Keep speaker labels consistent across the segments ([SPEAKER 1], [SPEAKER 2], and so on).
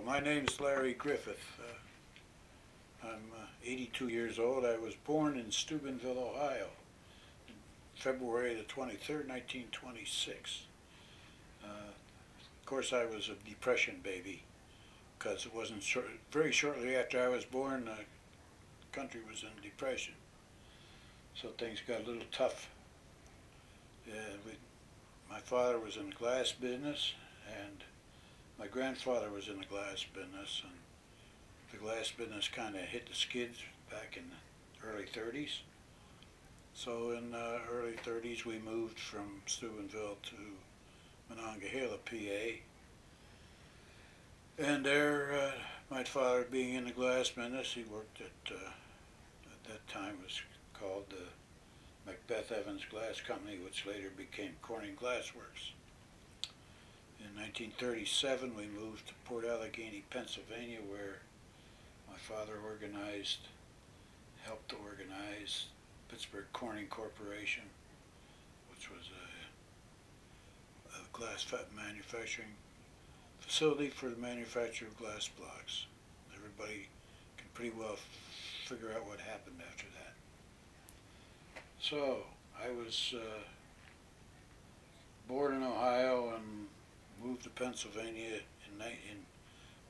[SPEAKER 1] My name's Larry Griffith. I'm 82 years old. I was born in Steubenville, Ohio, February the 23rd, 1926. Of course, I was a Depression baby because it wasn't very shortly after I was born, the country was in Depression. So things got a little tough. My father was in the glass business, and my grandfather was in the glass business, and the glass business kind of hit the skids back in the early 30s. So in the early 30s we moved from Steubenville to Monongahela, PA. And there, my father being in the glass business, he worked at that time was called the Macbeth Evans Glass Company, which later became Corning Glass Works. In 1937 we moved to Port Allegheny, Pennsylvania, where my father helped organize Pittsburgh Corning Corporation, which was a glass manufacturing facility for the manufacture of glass blocks. Everybody can pretty well figure out what happened after that. So I was born in Ohio and moved to Pennsylvania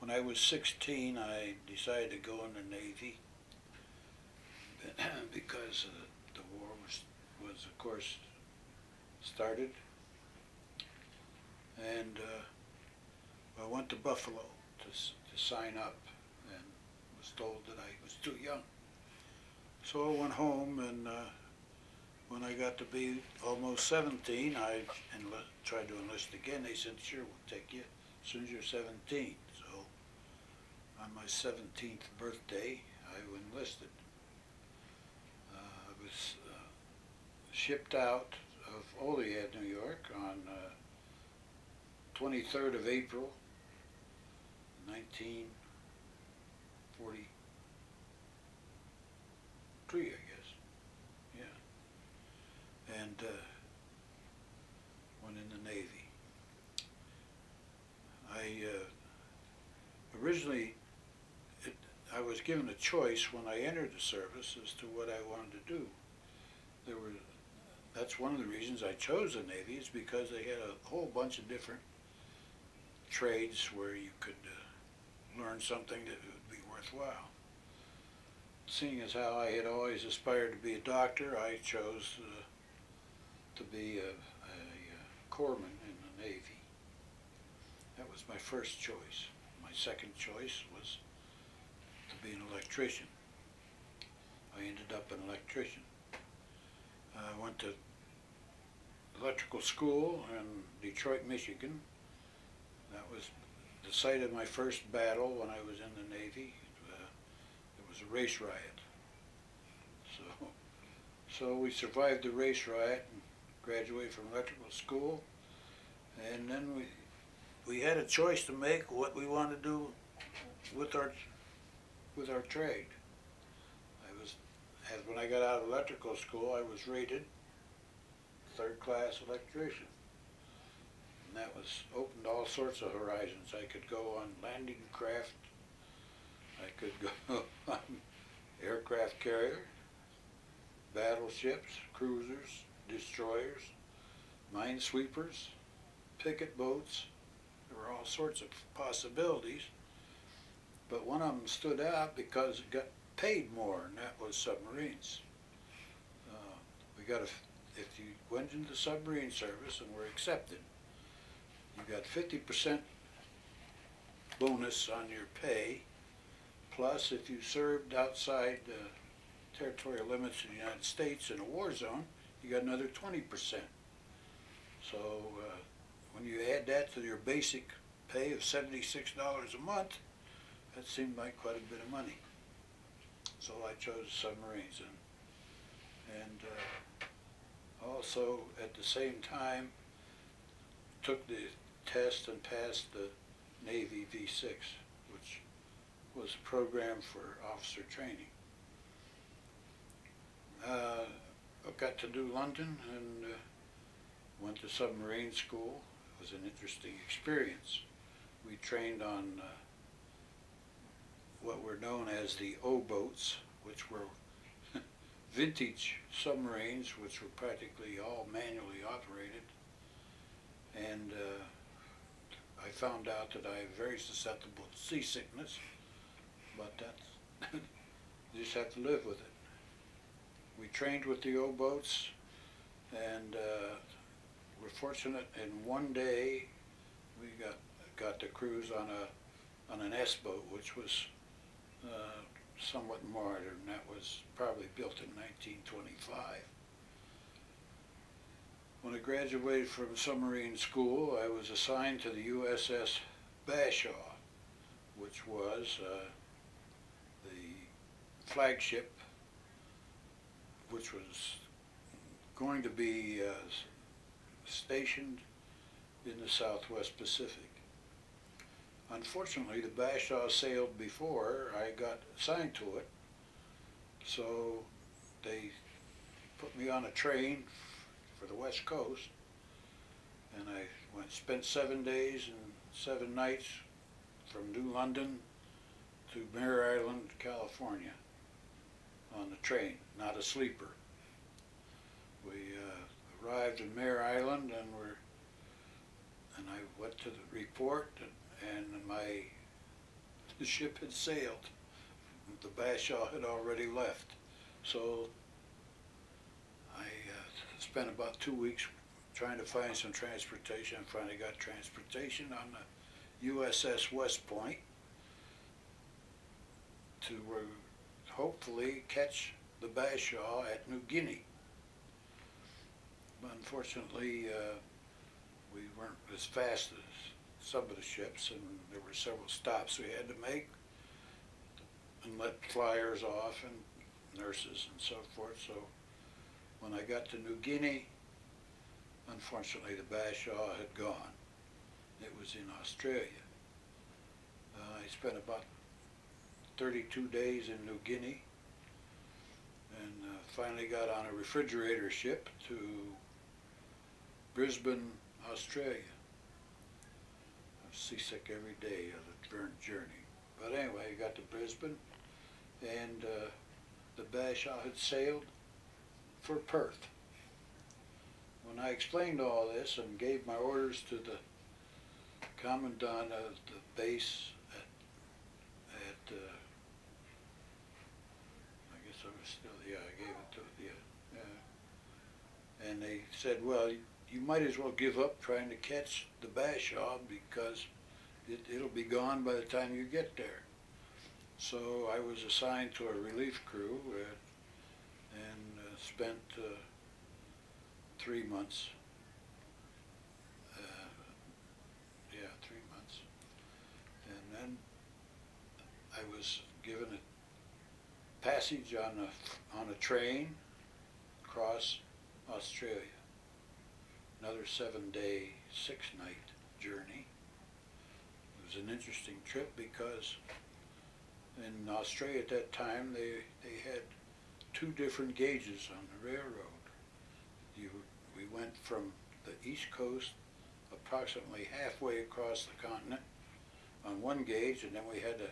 [SPEAKER 1] when I was 16. I decided to go in the Navy because the war was of course started, and I went to Buffalo to sign up and was told that I was too young. So I went home, and when I got to be almost 17, I tried to enlist again. They said, sure, we'll take you as soon as you're 17. So on my 17th birthday, I enlisted. I was shipped out of Olean, New York on 23rd of April, 1943, I guess. Yeah. And went in the Navy. I was given a choice when I entered the service as to what I wanted to do. That's one of the reasons I chose the Navy, is because they had a whole bunch of different trades where you could learn something that would be worthwhile. Seeing as how I had always aspired to be a doctor, I chose to be a corpsman in the Navy. That was my first choice. My second choice was to be an electrician. I ended up an electrician. I went to electrical school in Detroit, Michigan. That was the site of my first battle when I was in the Navy. It was a race riot. So we survived the race riot and graduated from electrical school, and then we had a choice to make what we wanted to do with our trade. When I got out of electrical school, I was rated third-class electrician. And that opened all sorts of horizons. I could go on landing craft, I could go on aircraft carrier, battleships, cruisers, destroyers, minesweepers, picket boats. There were all sorts of possibilities, but one of them stood out because it got paid more, and that was submarines. If you went into submarine service and were accepted, you got 50% bonus on your pay, plus if you served outside the territorial limits of the United States in a war zone, you got another 20%. So when you add that to your basic pay of $76 a month, that seemed like quite a bit of money. So I chose submarines, and also at the same time took the test and passed the Navy V6, which was a program for officer training. I got to do London and went to submarine school. It was an interesting experience. We trained on what were known as the O-boats, which were vintage submarines, which were practically all manually operated. And I found out that I am very susceptible to seasickness, but that's you just have to live with it. We trained with the O-boats, and we're fortunate in one day we got to cruise on an S-boat, which was somewhat modern. That was probably built in 1925. When I graduated from submarine school, I was assigned to the USS Bashaw, which was the flagship, which was going to be stationed in the Southwest Pacific. Unfortunately, the Bashaw sailed before I got assigned to it, so they put me on a train for the West Coast, and I spent 7 days and 7 nights from New London to Mare Island, California, on the train, not a sleeper. We arrived in Mare Island, and I went to the report, and the ship had sailed. The Bashaw had already left. So I spent about 2 weeks trying to find some transportation. I finally got transportation on the USS West Point to hopefully catch the Bashaw at New Guinea. But unfortunately, we weren't as fast as some of the ships, and there were several stops we had to make and let flyers off and nurses and so forth. So when I got to New Guinea, unfortunately the Bashaw had gone. It was in Australia. I spent about 32 days in New Guinea, and finally got on a refrigerator ship to Brisbane, Australia. I was seasick every day of the journey. But anyway, I got to Brisbane, and the Bashaw had sailed for Perth. When I explained all this and gave my orders to the commandant of the base at I guess I was still, yeah, I gave it to, yeah. And they said, well, you might as well give up trying to catch the Bashaw because it'll be gone by the time you get there. So I was assigned to a relief crew and spent 3 months. 3 months. And then I was given a passage on a train across Australia. Another 7-day, 6-night journey. It was an interesting trip because in Australia at that time they had 2 different gauges on the railroad. We went from the East Coast approximately halfway across the continent on one gauge, and then we had to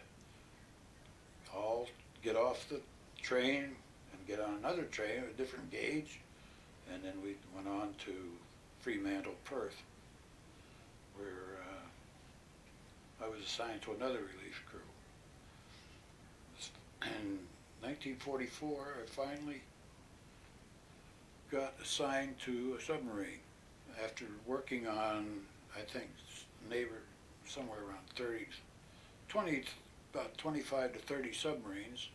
[SPEAKER 1] all get off the train and get on another train with a different gauge, and then we went on to Fremantle, Perth, where I was assigned to another relief crew. In 1944, I finally got assigned to a submarine after working on, I think, somewhere around 25 to 30 submarines,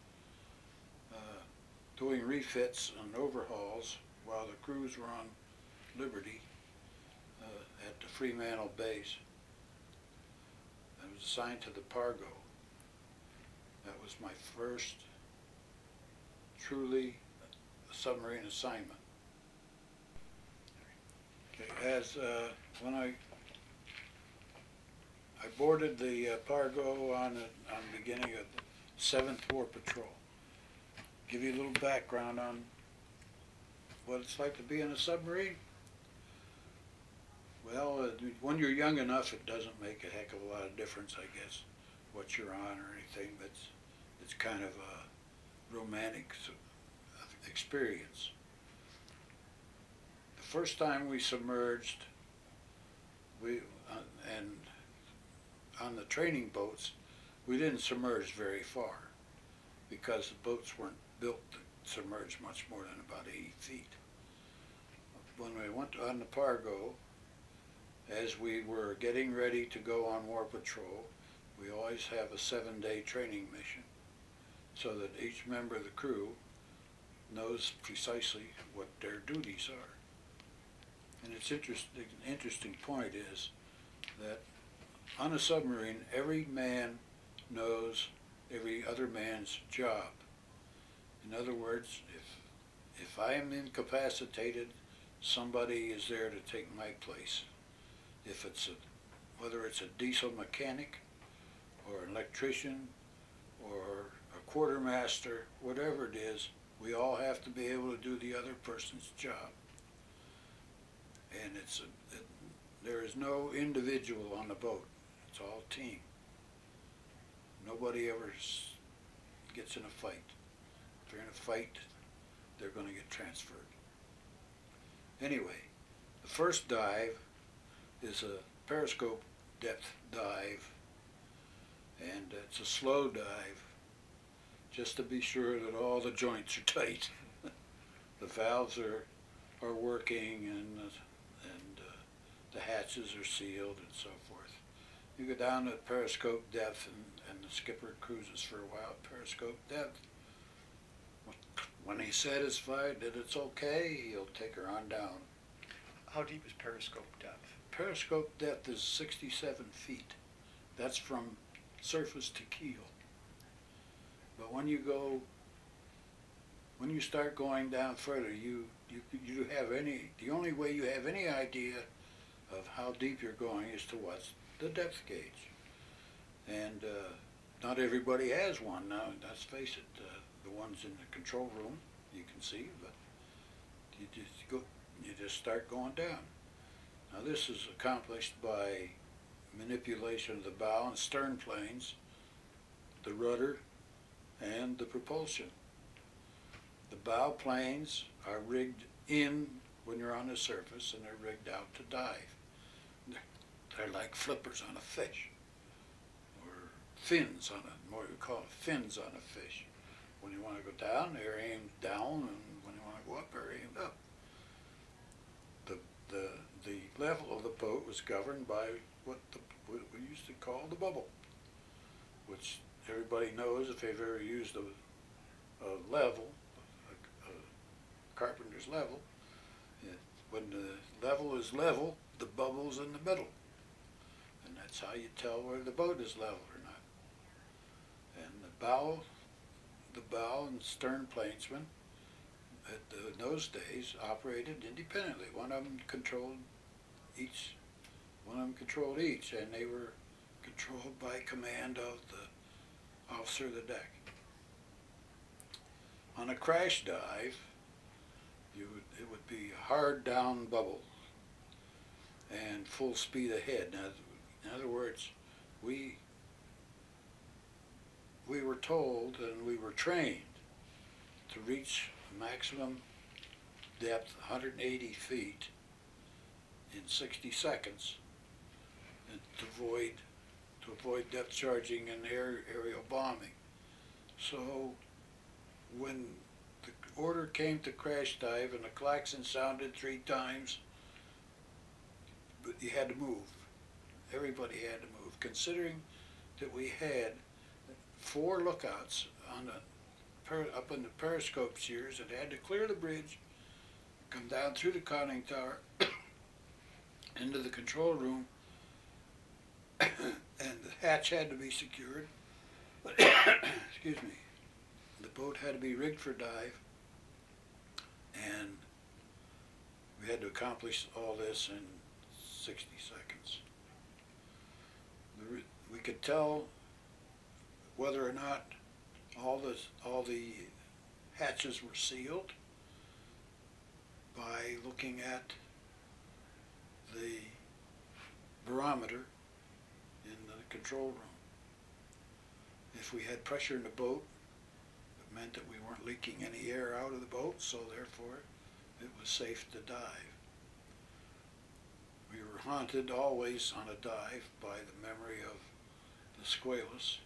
[SPEAKER 1] doing refits and overhauls while the crews were on Liberty at the Fremantle base. I was assigned to the Pargo. That was my first truly submarine assignment. Okay, when I boarded the Pargo on the beginning of the 7th War Patrol. Give you a little background on what it's like to be in a submarine. Well, when you're young enough, it doesn't make a heck of a lot of difference, I guess, what you're on or anything. But it's kind of a romantic experience. The first time we submerged, and on the training boats, we didn't submerge very far because the boats weren't built to submerge much more than about 80 feet. When we went on the Pargo, as we were getting ready to go on war patrol, we always have a 7-day training mission so that each member of the crew knows precisely what their duties are. And it's interesting point is that on a submarine, every man knows every other man's job. In other words, if I am incapacitated, somebody is there to take my place. If it's whether it's a diesel mechanic or an electrician or a quartermaster, whatever it is, we all have to be able to do the other person's job. And there is no individual on the boat. It's all team. Nobody ever gets in a fight. If they're in a fight, they're going to get transferred. Anyway, the first dive is a periscope depth dive, and it's a slow dive just to be sure that all the joints are tight. The valves are working, and the hatches are sealed and so forth. You go down to periscope depth, and the skipper cruises for a while at periscope depth. When he's satisfied that it's okay, he'll take her on down.
[SPEAKER 2] How deep is periscope depth?
[SPEAKER 1] Periscope depth is 67 feet. That's from surface to keel. But when you start going down further, the only way you have any idea of how deep you're going is to watch the depth gauge. And not everybody has one now. Let's face it, the ones in the control room you can see, but you just start going down. Now this is accomplished by manipulation of the bow and stern planes, the rudder, and the propulsion. The bow planes are rigged in when you're on the surface, and they're rigged out to dive. They're like flippers on a fish, or fins on what we call fins on a fish. When you want to go down, they're aimed down, and when you want to go up, they're aimed up. The level of the boat was governed by what we used to call the bubble, which everybody knows if they've ever used a level, a carpenter's level. When the level is level, the bubble's in the middle. And that's how you tell whether the boat is level or not. And the bow and stern planesmen in those days operated independently. One of them controlled each, and they were controlled by command of the officer of the deck. On a crash dive, it would be hard down bubble and full speed ahead. Now, in other words, we were told and we were trained to reach maximum depth 180 feet in 60 seconds, and to avoid depth charging and aerial bombing. So when the order came to crash dive and the klaxon sounded 3 times, but you had to move. Everybody had to move, considering that we had 4 lookouts on up in the periscope shears that had to clear the bridge, come down through the conning tower into the control room, and the hatch had to be secured. Excuse me. The boat had to be rigged for dive, and we had to accomplish all this in 60 seconds. We could tell whether or not all the hatches were sealed by looking at the barometer in the control room. If we had pressure in the boat, it meant that we weren't leaking any air out of the boat, so therefore it was safe to dive. We were haunted always on a dive by the memory of the Squalus,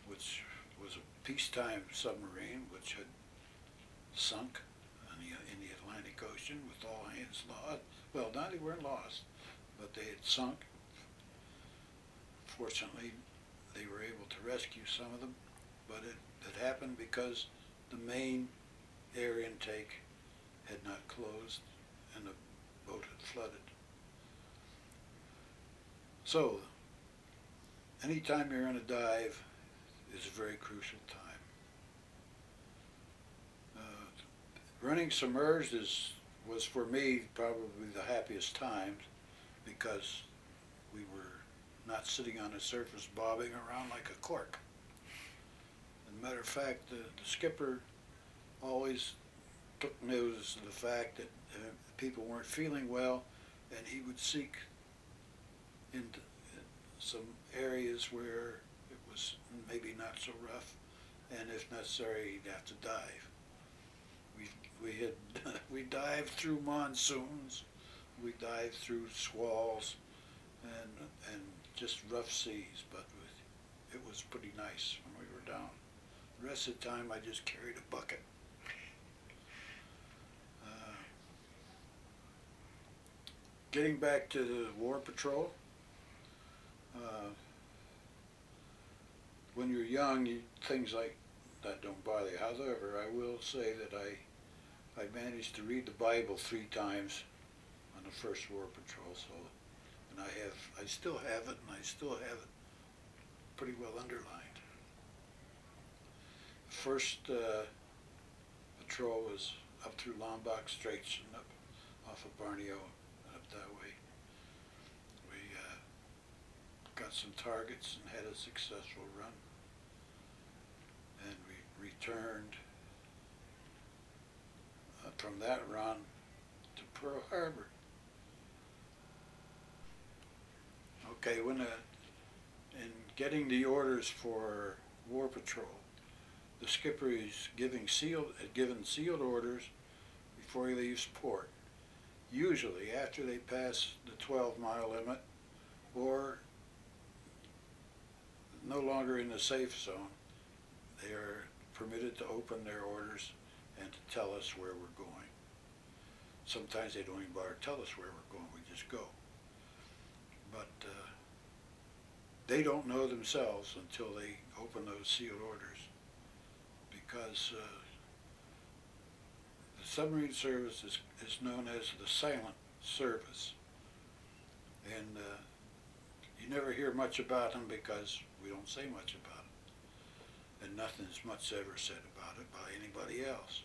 [SPEAKER 1] which was a peacetime submarine which had sunk in the Atlantic Ocean with all hands lost. Well, not they weren't lost, but they had sunk. Fortunately, they were able to rescue some of them, but it happened because the main air intake had not closed and the boat had flooded. So, anytime you're on a dive is a very crucial time. Running submerged was for me probably the happiest times because we were not sitting on the surface bobbing around like a cork. As a matter of fact, the skipper always took notice of the fact that people weren't feeling well, and he would seek into some areas where it was maybe not so rough, and if necessary, he'd have to dive. We dived through monsoons, we dived through squalls, and just rough seas, but it was pretty nice when we were down. The rest of the time, I just carried a bucket. Getting back to the war patrol, when you're young, things like that don't bother you. However, I will say that I managed to read the Bible 3 times on the first war patrol, so, and I still have it, and I still have it pretty well underlined. The first patrol was up through Lombok Straits and up off of Borneo and up that way. We got some targets and had a successful run, and we returned from that run to Pearl Harbor. Okay, in getting the orders for war patrol, the skipper is given sealed orders before he leaves port. Usually after they pass the 12-mile limit or no longer in the safe zone, they are permitted to open their orders and to tell us where we're going. Sometimes they don't even bother to tell us where we're going, we just go. But they don't know themselves until they open those sealed orders, because the submarine service is known as the silent service. And you never hear much about them because we don't say much about it. And nothing's much ever said about it by anybody else.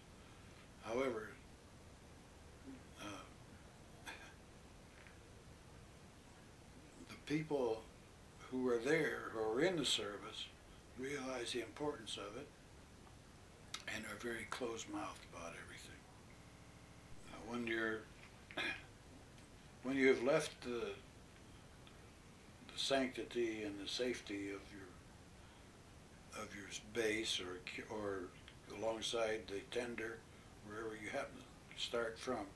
[SPEAKER 1] However, the people who are there, who are in the service, realize the importance of it and are very closed-mouthed about everything. When you have left the sanctity and the safety of your base or alongside the tender, wherever you happen to start from,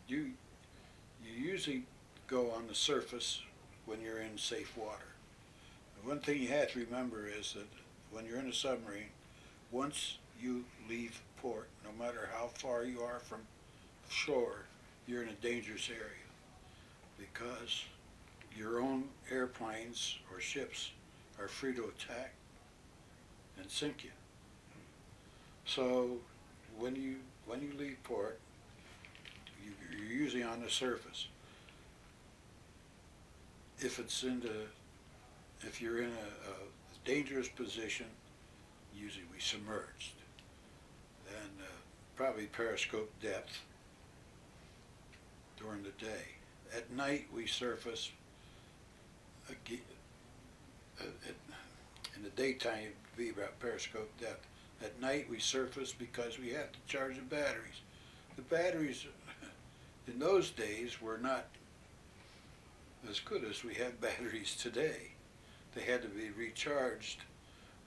[SPEAKER 1] you usually go on the surface when you're in safe water. The one thing you have to remember is that when you're in a submarine, once you leave port, no matter how far you are from shore, you're in a dangerous area, because your own airplanes or ships are free to attack and sink you. So when you leave port, you're usually on the surface. If you're in a dangerous position, usually we submerged, and probably periscope depth during the day. At night we surface. In the daytime it'd be about periscope depth. At night we surface because we have to charge the batteries. The batteries in those days were not as good as we have batteries today. they had to be recharged.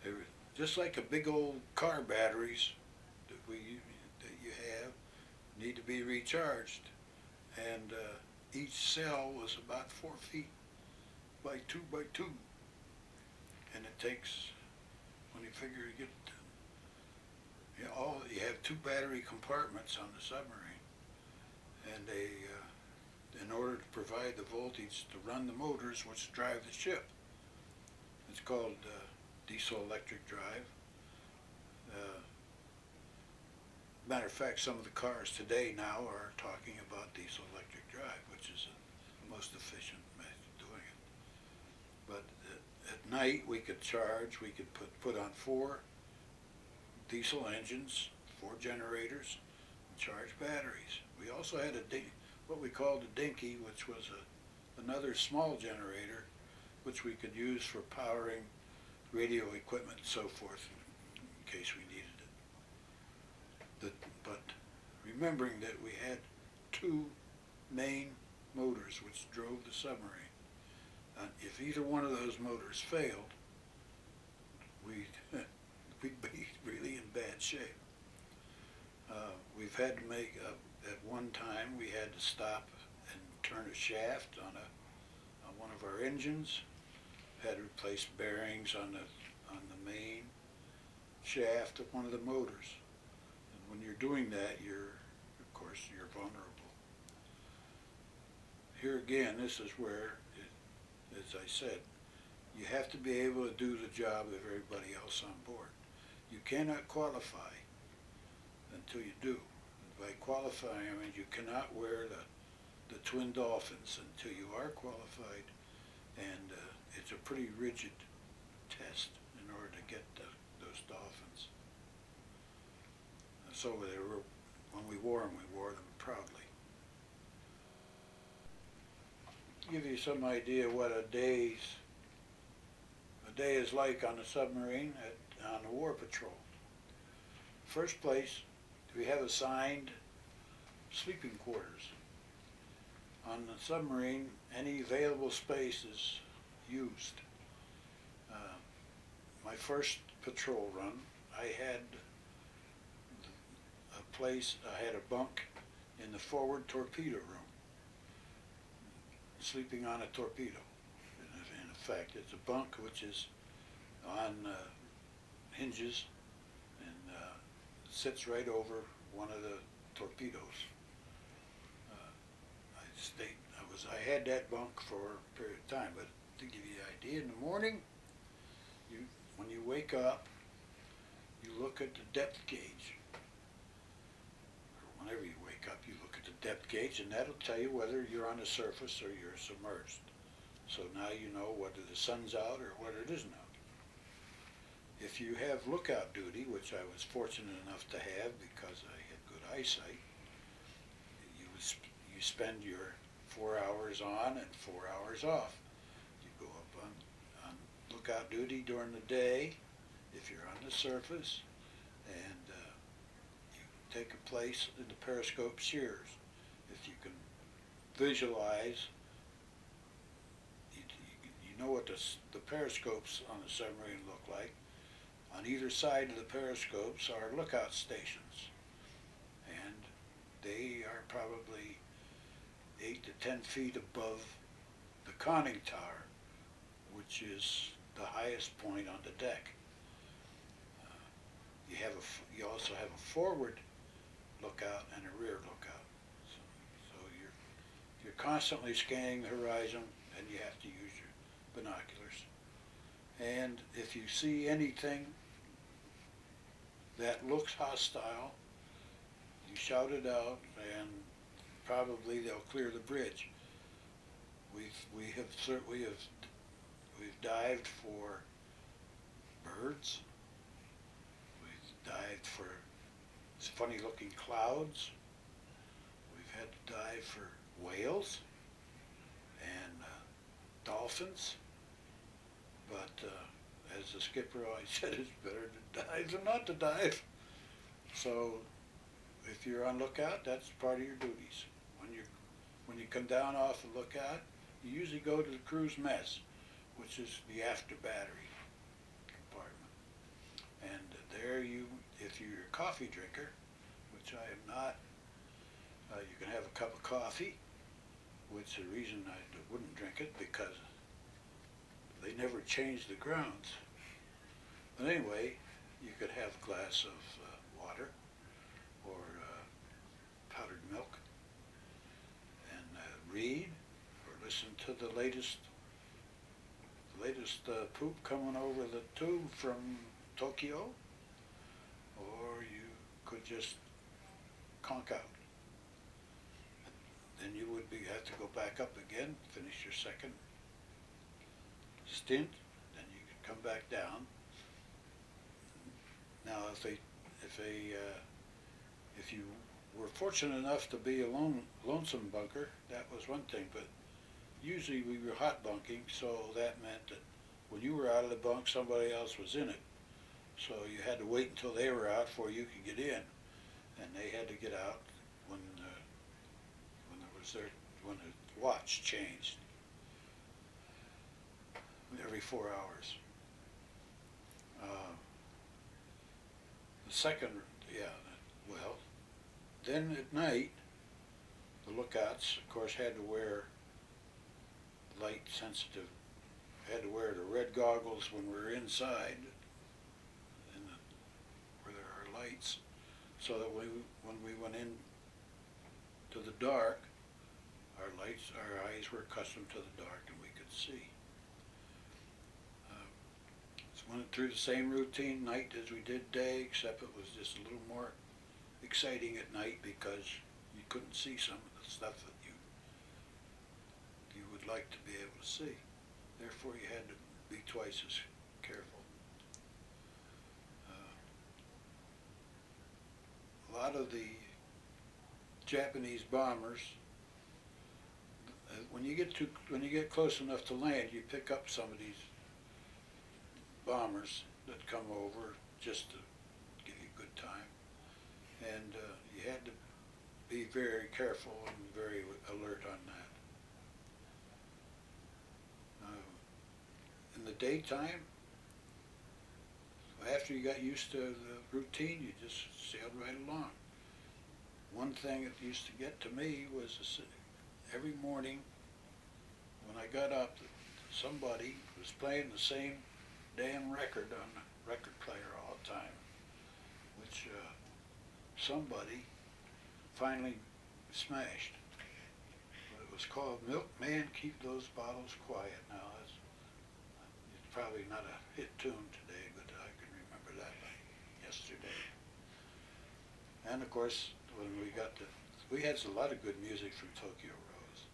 [SPEAKER 1] They were just like a big old car batteries that you have need to be recharged, and each cell was about 4 feet by 2 by 2, and it takes, when you figure you get, you have 2 battery compartments on the submarine, and they in order to provide the voltage to run the motors which drive the ship. It's called diesel electric drive. Matter of fact, some of the cars today now are talking about diesel electric drive, which is the most efficient method of doing it. But at night we could charge, we could put on 4 diesel engines, 4 generators, and charge batteries. We also had what we called a dinky, which was another small generator, which we could use for powering radio equipment and so forth in case we needed it. But remembering that we had 2 main motors which drove the submarine. If either one of those motors failed, we'd be really in bad shape. We've had to make, at one time, we had to stop and turn a shaft on one of our engines. Had to replace bearings on the main shaft of one of the motors. And when you're doing that, of course, you're vulnerable. Here again, this is where, as I said, you have to be able to do the job of everybody else on board. You cannot qualify until you do. By qualifying, I mean you cannot wear the twin dolphins until you are qualified, and it's a pretty rigid test in order to get those dolphins. So when we wore them proudly. Give you some idea what a day is like on a submarine on a war patrol. First place, we have assigned sleeping quarters. On the submarine, any available space is used. My first patrol run, I had a bunk in the forward torpedo room, sleeping on a torpedo. In effect, it's a bunk which is on hinges and sits right over one of the torpedoes. I had that bunk for a period of time, but to give you an idea, in the morning, when you wake up, you look at the depth gauge. Or whenever you wake up, you look at the depth gauge, and that'll tell you whether you're on the surface or you're submerged. So now you know whether the sun's out or whether it isn't out. If you have lookout duty, which I was fortunate enough to have because I had good eyesight, you spend your 4 hours on and 4 hours off. You go up on lookout duty during the day if you're on the surface, and you take a place in the periscope shears. If you can visualize, you know what the periscopes on the submarine look like. On either side of the periscopes are lookout stations, and they are probably 8 to 10 feet above the conning tower, which is the highest point on the deck. You also have a forward lookout and a rear lookout. So you're constantly scanning the horizon, and you have to use your binoculars. And if you see anything that looks hostile, you shout it out, and probably they'll clear the bridge. We've dived for birds. We've dived for funny-looking clouds. We've had to dive for whales and dolphins. But as the skipper always said, it's better to dive than not to dive. So if you're on lookout, that's part of your duties. When you come down off the lookout, you usually go to the crew's mess, which is the after battery compartment. And there you, if you're a coffee drinker, which I am not, you can have a cup of coffee, which the reason I wouldn't drink it because they never changed the grounds. But anyway, you could have a glass of water or powdered milk and read or listen to the latest poop coming over the tube from Tokyo, or you could just conk out. Then you would have to go back up again, finish your second stint, then you could come back down. Now, if you were fortunate enough to be a lonesome bunker, that was one thing. But usually we were hot bunking, so that meant that when you were out of the bunk, somebody else was in it. So you had to wait until they were out before you could get in, and they had to get out when the watch changed every 4 hours. The second, well, then at night, the lookouts, of course, had to wear light sensitive, had to wear the red goggles when we were inside, where there are lights, so that when we went in to the dark, our eyes were accustomed to the dark and we could see. Went through the same routine night as we did day, except it was just a little more exciting at night because you couldn't see some of the stuff that you would like to be able to see. Therefore, you had to be twice as careful. A lot of the Japanese bombers, when you get close enough to land, you pick up some of these bombers that come over just to give you a good time, and you had to be very careful and very alert on that. In the daytime, after you got used to the routine, you just sailed right along. One thing that used to get to me was every morning when I got up, somebody was playing the same damn record on the record player all the time, which somebody finally smashed. But it was called Milkman, Keep Those Bottles Quiet. Now, it's probably not a hit tune today, but I can remember that like yesterday. And of course, when we had a lot of good music from Tokyo Rose.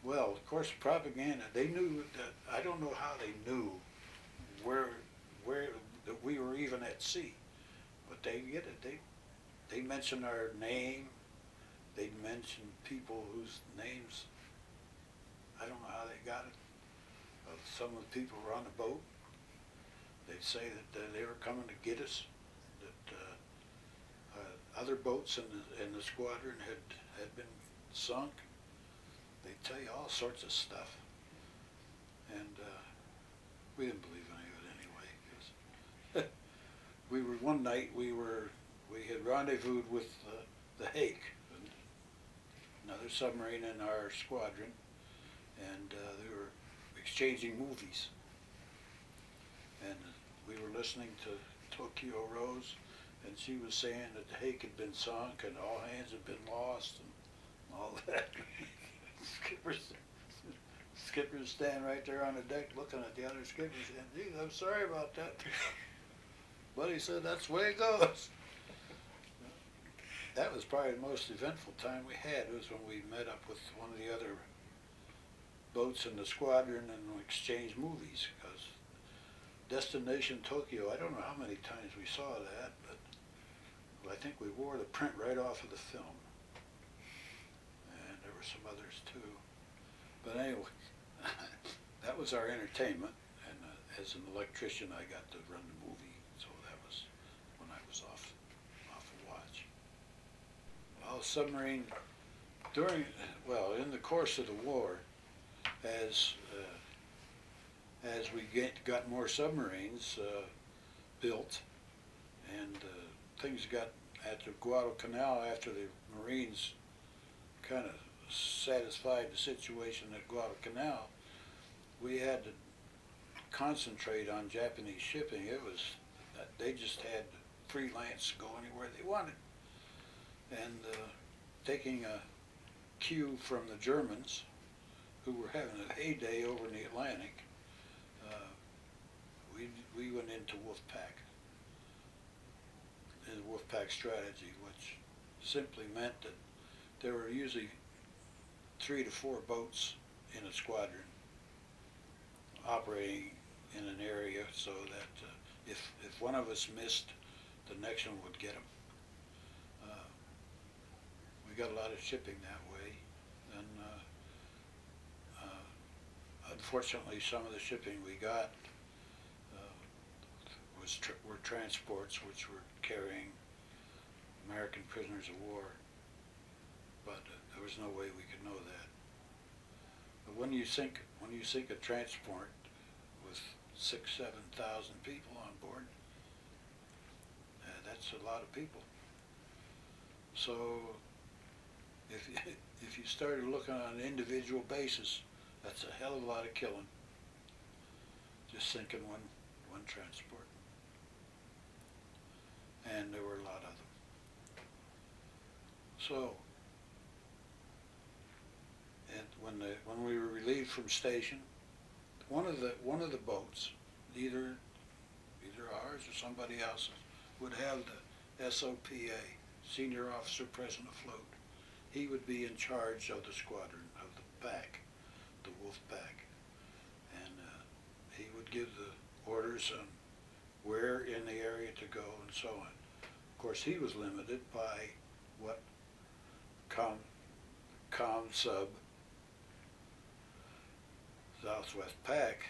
[SPEAKER 1] Well, of course, propaganda, they knew that, I don't know how they knew where that we were even at sea, but they get it. They mention our name. They mention people whose names I don't know how they got it. Some of the people were on the boat. They'd say that they were coming to get us. That other boats in the squadron had been sunk. They'd tell you all sorts of stuff, and we didn't believe any of it anyway. Because one night we had rendezvoused with the Hake, another submarine in our squadron, and they were exchanging movies. And we were listening to Tokyo Rose, and she was saying that the Hake had been sunk and all hands had been lost and all that. Skipper's standing right there on the deck looking at the other skipper saying, "Gee, I'm sorry about that." But he said, "That's the way it goes." That was probably the most eventful time we had, was when we met up with one of the other boats in the squadron and exchanged movies. Because Destination Tokyo, I don't know how many times we saw that, but I think we wore the print right off of the film. And there were some others too. But anyway, that was our entertainment, and as an electrician I got to run the movie, so that was when I was off of watch. Well, submarine, in the course of the war, as as we got more submarines built, and things got at the Guadalcanal after the Marines kind of satisfied the situation at Guadalcanal, we had to concentrate on Japanese shipping. It was, they just had freelance go anywhere they wanted. And taking a cue from the Germans, who were having a heyday over in the Atlantic, we went into Wolfpack. And the Wolfpack strategy, which simply meant that there were usually 3 to 4 boats in a squadron operating in an area, so that if one of us missed, the next one would get them. We got a lot of shipping that way, and unfortunately some of the shipping we got were transports which were carrying American prisoners of war, but there was no way we could know that. But when you sink a transport with 6,000 to 7,000 people on board, that's a lot of people. So if you started looking on an individual basis, that's a hell of a lot of killing, just sinking one transport. And there were a lot of them. So, and when we were relieved from station, one of the boats, either ours or somebody else's, would have the SOPA, Senior Officer Present Afloat. He would be in charge of the squadron, of the pack, the wolf pack, and he would give the orders on where in the area to go and so on. Of course, he was limited by what ComSub Southwest Pack,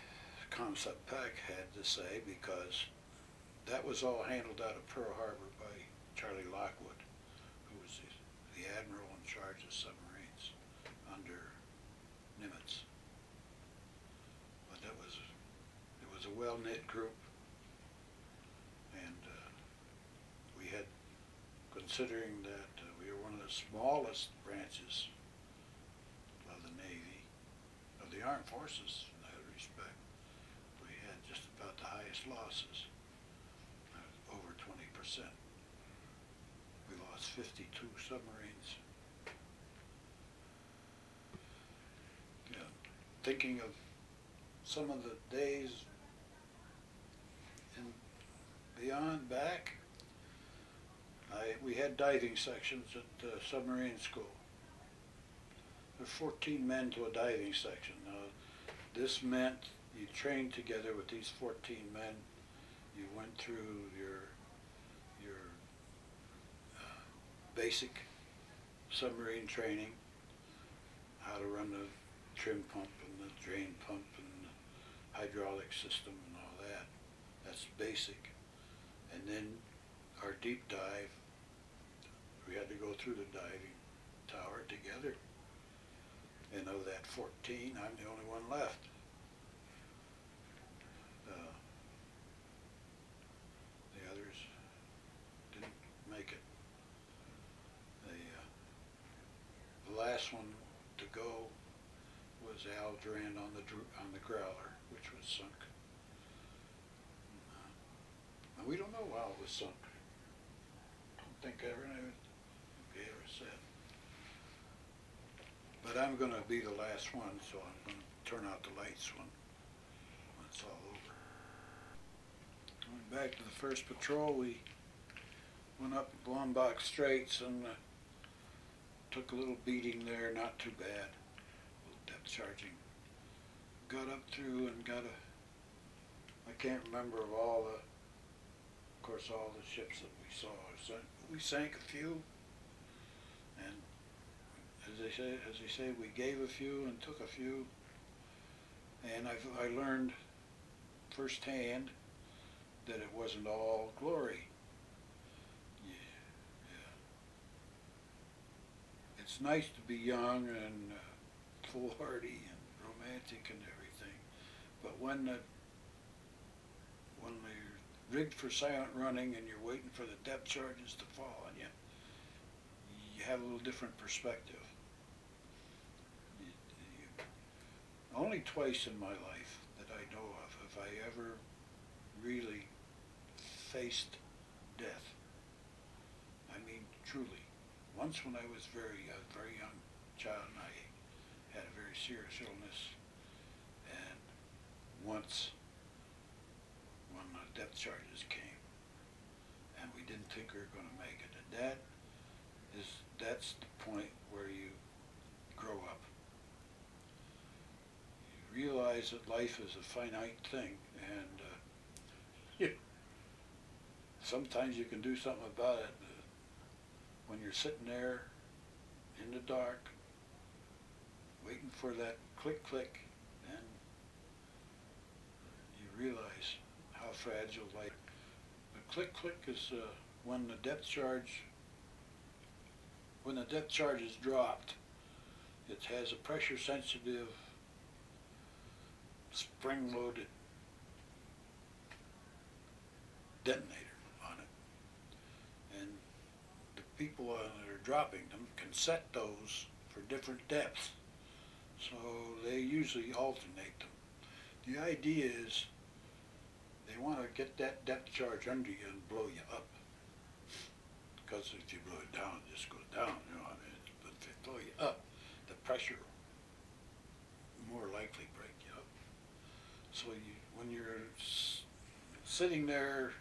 [SPEAKER 1] ComSub Pack had to say, because that was all handled out of Pearl Harbor by Charlie Lockwood, who was the admiral in charge of submarines under Nimitz. But it was a well-knit group, and we had, considering that we were one of the smallest branches of the Navy, of the Armed Forces in that respect, we had just about the highest losses, over 20%. We lost 52 submarines. Yeah. Thinking of some of the days and beyond back, we had diving sections at submarine school. There were 14 men to a diving section. This meant you trained together with these 14 men. You went through your basic submarine training, how to run the trim pump and the drain pump and the hydraulic system and all that. That's basic. And then our deep dive, we had to go through the diving tower together. And of that 14, I'm the only one left. The others didn't make it. The last one to go was Al Durand on the Growler, which was sunk. And we don't know how it was sunk. I don't think I ever knew it. Said. But I'm going to be the last one, so I'm going to turn out the lights when it's all over. Going back to the first patrol, we went up Lombok Straits and took a little beating there, not too bad, a little depth charging. Got up through and I can't remember of all the ships that we saw. So we sank a few, and as they say, we gave a few and took a few, and I learned firsthand that it wasn't all glory. It's nice to be young and foolhardy and romantic and everything, but when when you're rigged for silent running and you're waiting for the depth charges to fall on you, you have a little different perspective. Only twice in my life that I know of have I ever really faced death. I mean, truly. Once when I was a very young child and I had a very serious illness, and once when the depth charges came and we didn't think we were going to make it. And that's the point where you grow up. You realize that life is a finite thing, and sometimes you can do something about it. When you're sitting there in the dark, waiting for that click click, and you realize how fragile life. The click click is when the depth charge is dropped. It has a pressure sensitive, spring loaded detonator on it, and the people that are dropping them can set those for different depths, so they usually alternate them. The idea is they want to get that depth charge under you and blow you up, because if you blow it down, it just goes down, you know what I mean? But if they blow you up, the pressure will more likely break you up. So when you're sitting there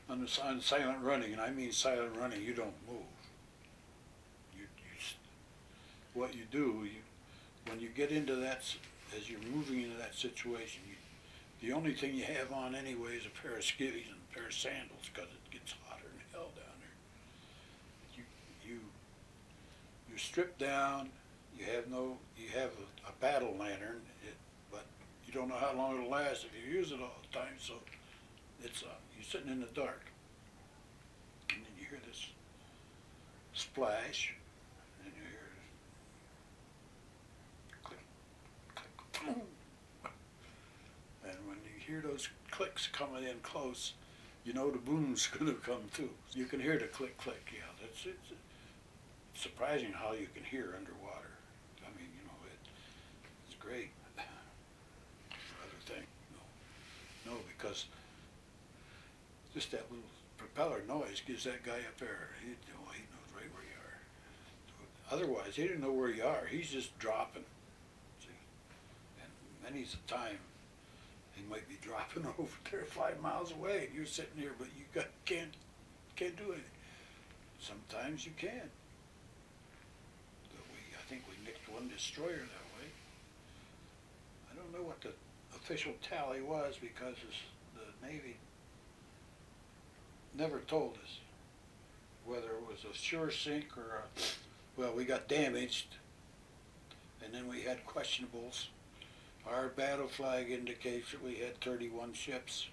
[SPEAKER 1] on silent running, and I mean silent running, you don't move. What you do, when you get into that, as you're moving into that situation, the only thing you have on anyway is a pair of skivvies and a pair of sandals, because it gets hotter than hell down there. You strip down. You have a battle lantern, but you don't know how long it'll last if you use it all the time. So it's you're sitting in the dark, and then you hear this splash, and you hear click, click, boom. And when you hear those clicks coming in close, you know the boom's going to come too. You can hear the click, click. Yeah, it's surprising how you can hear underwater. I mean, you know, it's great. Other thing, no, because just that little propeller noise gives that guy up there. He knows right where you are. Otherwise, he didn't know where you are. He's just dropping. See, and many's the time he might be dropping over there 5 miles away, and you're sitting here, but you can't do anything. Sometimes you can. I think we nicked one destroyer that way. I don't know what the official tally was, because the Navy never told us whether it was a sure sink or well, we got damaged, and then we had questionables. Our battle flag indicates that we had 31 ships,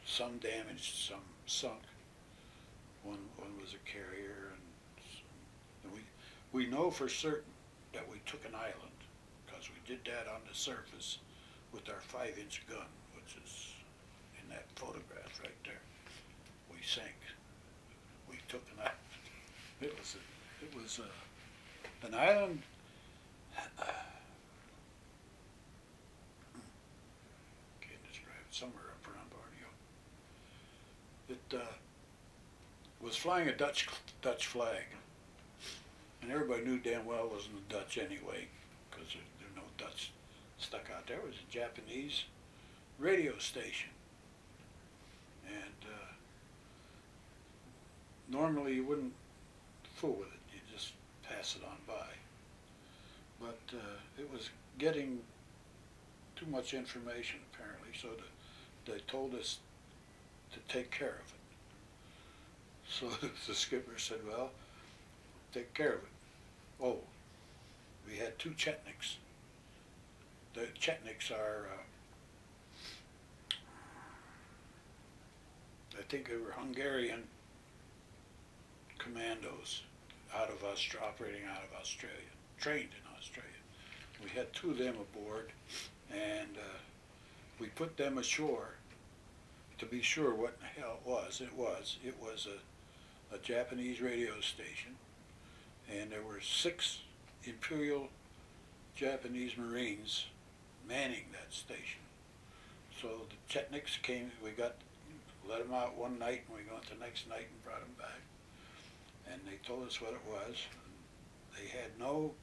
[SPEAKER 1] some damaged, some sunk. One was a carrier, and we know for certain that we took an island, because we did that on the surface with our 5-inch gun, which is in that photograph right there. We sank. We took an island. It was an island. Can't describe it. Somewhere up around Borneo. It was flying a Dutch flag. And everybody knew damn well it wasn't the Dutch anyway, because there were no Dutch stuck out there. It was a Japanese radio station. And normally you wouldn't fool with it. You just pass it on by. But it was getting too much information, apparently, so they told us to take care of it. So the skipper said, well, take care of it. Oh, we had 2 Chetniks. The Chetniks are, I think they were Hungarian commandos operating out of Australia, trained in Australia. We had 2 of them aboard, and we put them ashore to be sure what in the hell it was a Japanese radio station, and there were 6 Imperial Japanese Marines manning that station. So the Chetniks came, let them out one night, and we went the next night and brought them back. And they told us what it was. They had no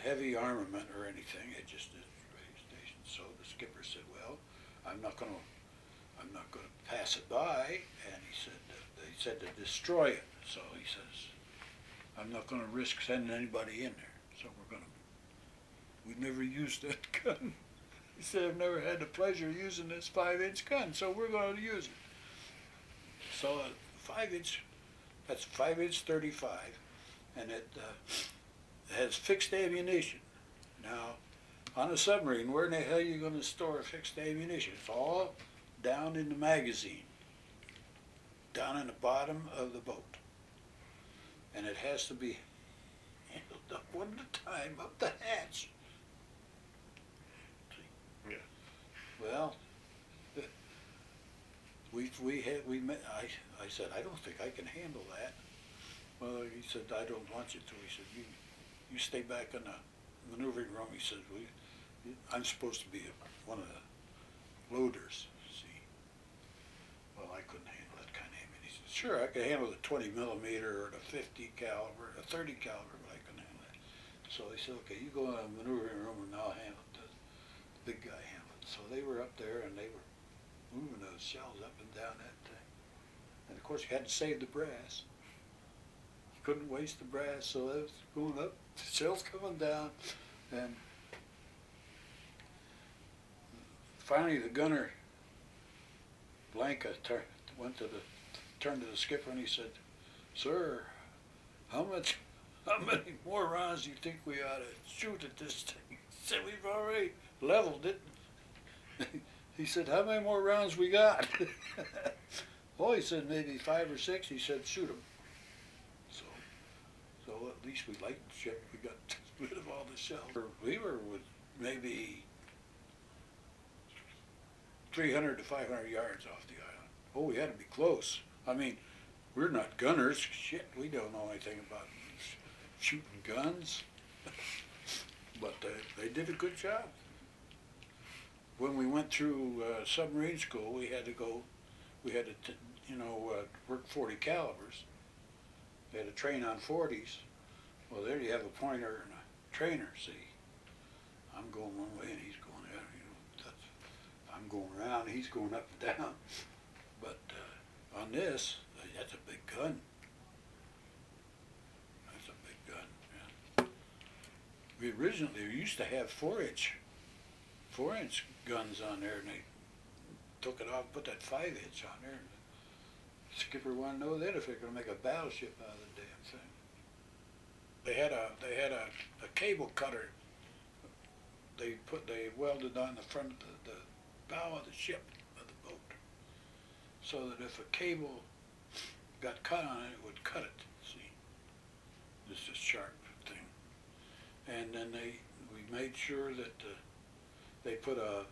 [SPEAKER 1] heavy armament or anything. It just is a radio station. So the skipper said, "Well, I'm not going to pass it by." And he said, they said to destroy it. So he says, "I'm not going to risk sending anybody in there. So we've never used that gun." He said, "I've never had the pleasure of using this 5-inch gun, so we're going to use it." So a 5-inch, that's 5-inch 35, and it has fixed ammunition. Now, on a submarine, where in the hell are you going to store fixed ammunition? It's all down in the magazine, down in the bottom of the boat. And it has to be handled up one at a time, up the hatch.
[SPEAKER 2] Yeah.
[SPEAKER 1] Well, I said, "I don't think I can handle that." Well, he said, "I don't want you to." He said, you stay back in the maneuvering room." He said, "I'm supposed to be one of the loaders, see." Well, I couldn't handle that kind of ammunition. He said, "Sure, I could handle the 20 millimeter or the 50 caliber, the 30 caliber, but I couldn't handle that." So he said, "Okay, you go in the maneuvering room and I'll handle it." The big guy handled it. So they were up there and they were moving those shells up and down that thing. And of course you had to save the brass. You couldn't waste the brass, so that was going up, the shells coming down, and finally the gunner, Blanca, turned to the skipper and he said, "Sir, how many more rounds do you think we ought to shoot at this thing?" He said, "We've already leveled it." He said, "How many more rounds we got?" "Oh," he said, "maybe 5 or 6. He said, "Shoot them." So at least we lightened the ship. We got rid of all the shells. We were with maybe 300 to 500 yards off the island. Oh, we had to be close. I mean, we're not gunners. Shit, we don't know anything about shooting guns. But they did a good job. When we went through submarine school, we had to work 40 calibers. They had to train on 40s. Well, there you have a pointer and a trainer, see. I'm going one way and he's going the other, I'm going around, he's going up and down. But on this, that's a big gun. That's a big gun, yeah. We used to have 4-inch guns on there, and they took it off, put that 5-inch on there. The skipper wanted to know then if they're going to make a battleship out of the damn thing. They had a cable cutter. They welded on the front of the bow of the ship, of the boat, so that if a cable got cut on it, it would cut it. See, this is a sharp thing. And then we made sure that they put a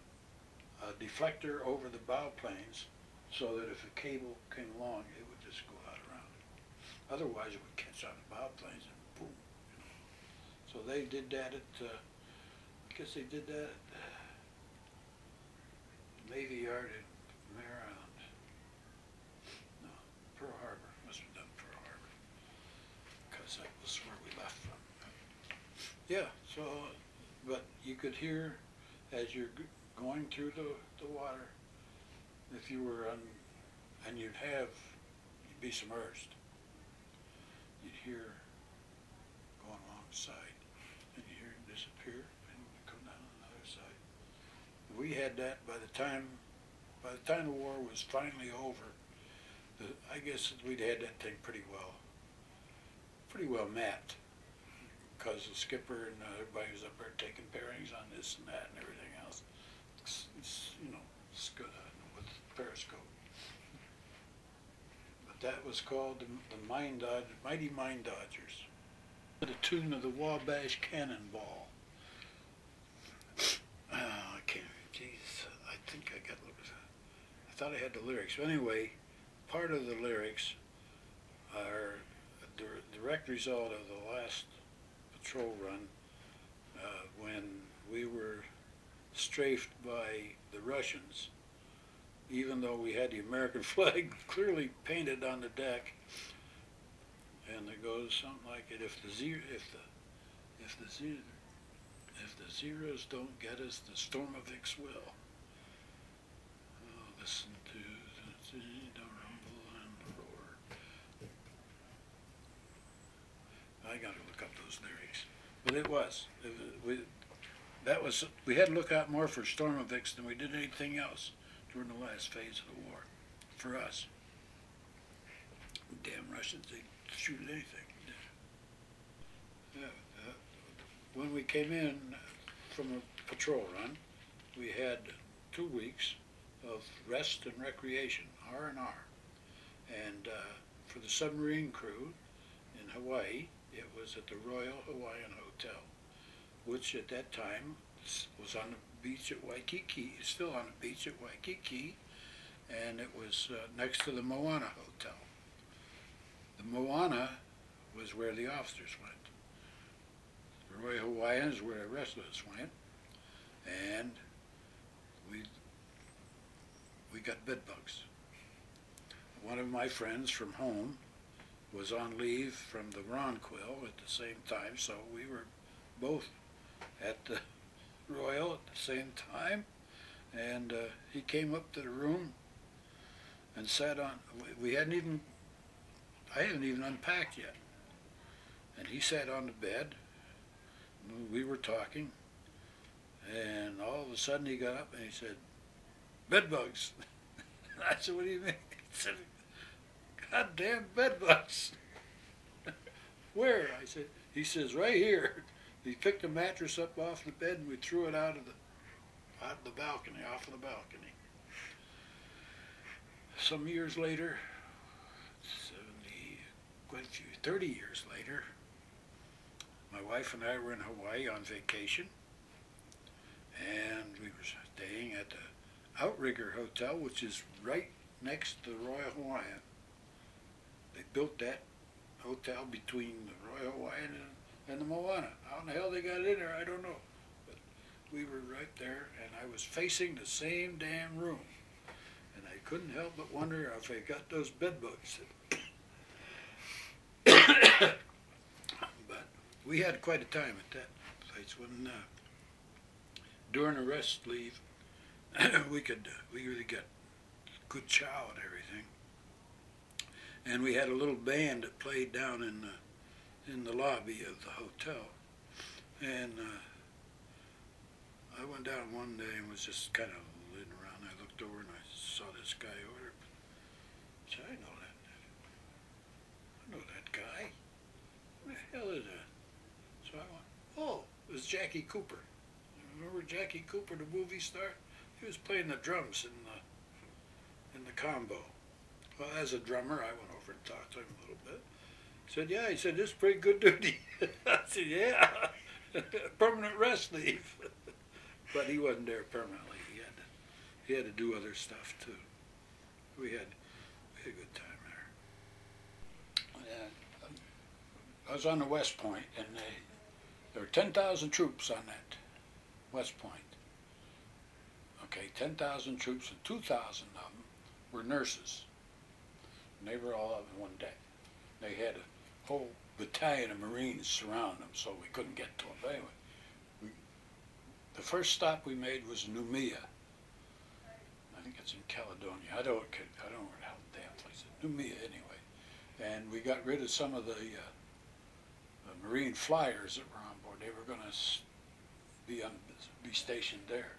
[SPEAKER 1] deflector over the bow planes, so that if a cable came along, it would just go out around it. Otherwise, it would catch on the bow planes and boom. So they did that at, I guess they did that at the Navy Yard in Mare Island. No, Pearl Harbor. Must have done Pearl Harbor, because that was where we left from. Yeah, so, but you could hear as you're going through the water, if you were on, and you'd be submerged, you'd hear going along the side, and you hear it disappear, and come down on the other side. We had that by the time the war was finally over. I guess we'd had that thing pretty well mapped, because the skipper and everybody was up there taking bearings on this and that and everything else. It's good with periscope. But that was called the Mighty Mine Dodgers. To the tune of the Wabash Cannonball. I can't. Jeez, I think I got. thought I had the lyrics. Anyway, part of the lyrics are the direct result of the last patrol run when we were strafed by the Russians, even though we had the American flag clearly painted on the deck. And it goes something like it: if the Zeros don't get us, the Stormovix will. Oh, listen to the rumble and roar. I got to look up those lyrics, but we had to look out more for Stormovix than we did anything else during the last phase of the war. For us, damn Russians, they shoot at anything. When we came in from a patrol run, we had 2 weeks of rest and recreation, R&R. And for the submarine crew in Hawaii, it was at the Royal Hawaiian Hotel, which at that time was on the beach at Waikiki, still on the beach at Waikiki, and it was next to the Moana Hotel. The Moana was where the officers went. The Royal Hawaiian is where the rest of us went, and we got bed bugs. One of my friends from home was on leave from the Ronquill at the same time, so we were both at the Royal at the same time, and he came up to the room and sat on. I hadn't even unpacked yet, and he sat on the bed. We were talking, and all of a sudden he got up and he said, "Bed bugs." I said, "What do you mean?" He said, "Goddamn bed bugs." "Where?" I said. He says, "Right here." He picked a mattress up off the bed and we threw it out of the balcony, off of the balcony. Some years later, 30 years later, my wife and I were in Hawaii on vacation, and we were staying at the Outrigger Hotel, which is right next to the Royal Hawaiian. They built that hotel between the Royal Hawaiian and the Moana. How in the hell they got in there, I don't know. But we were right there, and I was facing the same damn room. And I couldn't help but wonder if I got those bed bugs. But we had quite a time at that place when during a rest leave we really got good chow and everything, and we had a little band that played down in the lobby of the hotel, and I went down one day and was just kind of looking around. I looked over and I saw this guy over there. I said, I know that guy. Who the hell is that? So I went, oh, it was Jackie Cooper. Remember Jackie Cooper, the movie star? He was playing the drums in the combo. Well, as a drummer, I went over and talked to him a little bit. He said, yeah, he said, this is pretty good duty. I said, yeah, permanent rest leave. But he wasn't there permanently. He had to do other stuff too. We had a good time there. I was on the West Point, and there were 10,000 troops on that West Point. Okay, 10,000 troops, and 2,000 of them were nurses. And they were all up in one deck. They had a whole battalion of Marines surrounding them, so we couldn't get to them. But anyway, the first stop we made was Noumea. I think it's in Caledonia. I don't know where the hell the damn place is. Noumea, anyway. And we got rid of some of the Marine flyers that were on board. They were going to be stationed there.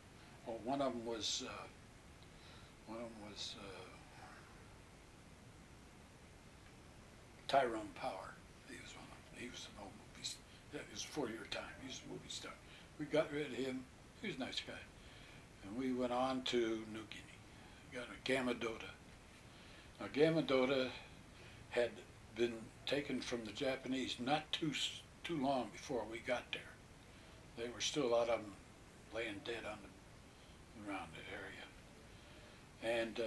[SPEAKER 1] Well, one of them was Tyrone Power. He was one of them. He was an old movie star. That was before your time. He was a movie star. We got rid of him. He was a nice guy. And we went on to New Guinea. Got a Gamadota. Now Gamadota had been taken from the Japanese not too long before we got there. They were still out of them laying dead around the And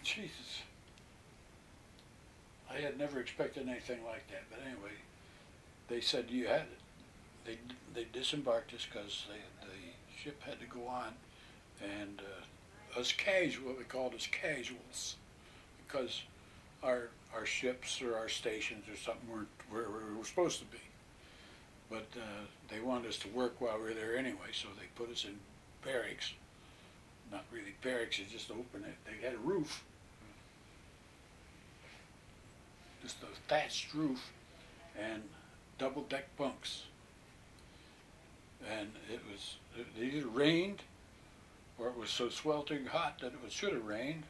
[SPEAKER 1] Jesus, I had never expected anything like that. But anyway, they said you had it. They disembarked us because the ship had to go on, and us what we called us casuals, because our ships or our stations or something weren't where we were supposed to be. But they wanted us to work while we were there anyway, so they put us in barracks. Not really barracks, it's just open. They had a roof, just a thatched roof, and double-deck bunks. And it either rained, or it was so sweltering hot that it should have rained,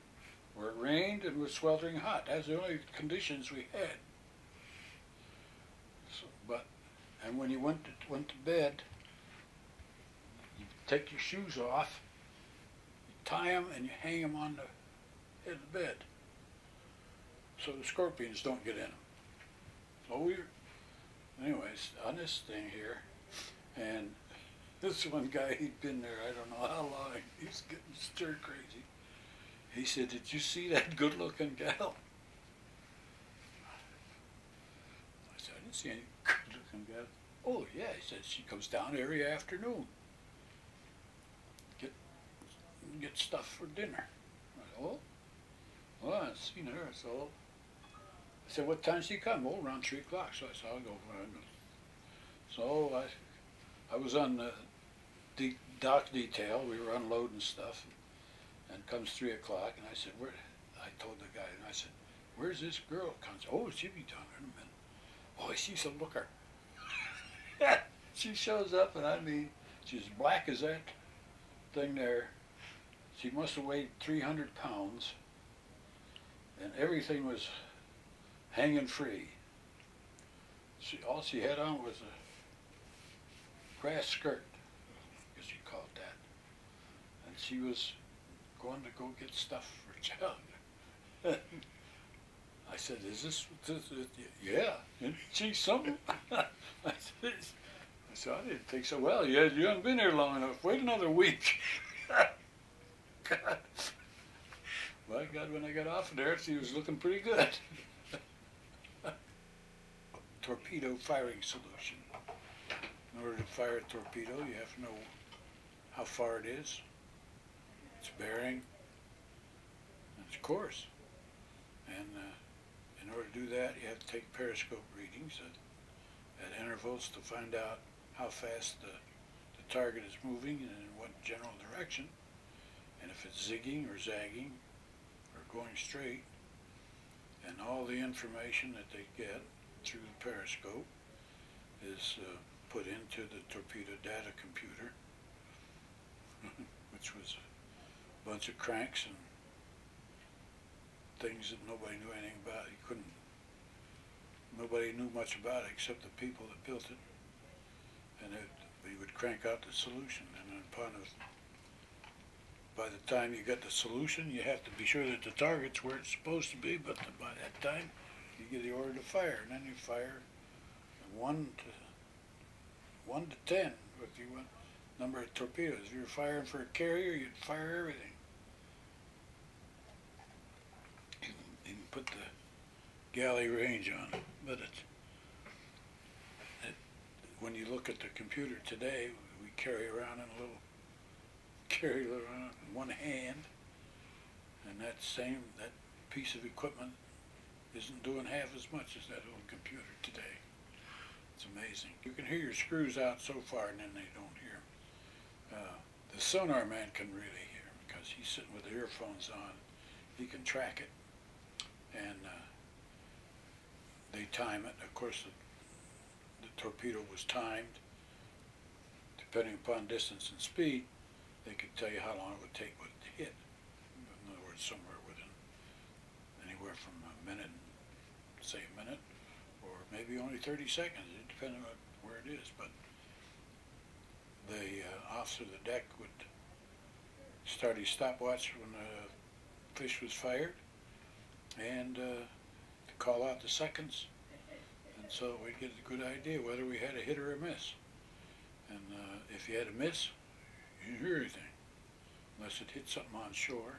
[SPEAKER 1] or it rained and was sweltering hot. That's the only conditions we had. So, and when you went to bed, you take your shoes off, you tie them, and you hang them on the head of the bed, so the scorpions don't get in them. So anyways, on this thing here, and this one guy, he'd been there I don't know how long, he's getting stir crazy. He said, "Did you see that good-looking gal?" I said, "I didn't see any good-looking gal." "Oh, yeah," he said, "she comes down every afternoon. Get stuff for dinner." I said, "Oh, well, I've seen her." So I said, "What time she come?" "Oh, around 3 o'clock." So I said, "I'll go for her." So I was on the dock detail. We were unloading stuff. And comes 3 o'clock, and I said, I told the guy, and I said, "Where's this girl?" Comes, "Oh, she'll be down in a minute." "Boy, she's a looker." She shows up, and I mean, she's black as that thing there. She must have weighed 300 pounds, and everything was hanging free. All she had on was a grass skirt, I guess you call it that. And she was going to go get stuff for Chug. I said, "Is this?" "Yeah, isn't she something?" I said, "I didn't think so." "Well, you haven't been here long enough. Wait another week." God. My God, when I got off of there, she was looking pretty good. Torpedo firing solution. In order to fire a torpedo, you have to know how far it is, its bearing, and its course. And in order to do that, you have to take periscope readings at intervals to find out how fast the target is moving and in what general direction, and if it's zigging or zagging or going straight. And all the information that they get through the periscope is put into the torpedo data computer, which was a bunch of cranks and things that nobody knew anything about. Nobody knew much about it except the people that built it. And we would crank out the solution, and then by the time you get the solution, you have to be sure that the target's where it's supposed to be, but by that time, you get the order to fire, and then you fire 1 to 10, if you want number of torpedoes. If you're firing for a carrier, you'd fire everything. You can put the galley range on it, but when you look at the computer today, we carry around in one hand, and that piece of equipment isn't doing half as much as that old computer today. It's amazing. You can hear your screws out so far, and then they don't hear them. The sonar man can really hear them because he's sitting with the earphones on. He can track it, and they time it. Of course, the torpedo was timed. Depending upon distance and speed, they could tell you how long it would take it to hit. In other words, somewhere within anywhere from a minute, say a minute, or maybe only 30 seconds, depending on where it is. But the officer of the deck would start his stopwatch when the fish was fired, and to call out the seconds, and so we'd get a good idea whether we had a hit or a miss. And if you had a miss, you didn't hear anything, unless it hit something on shore.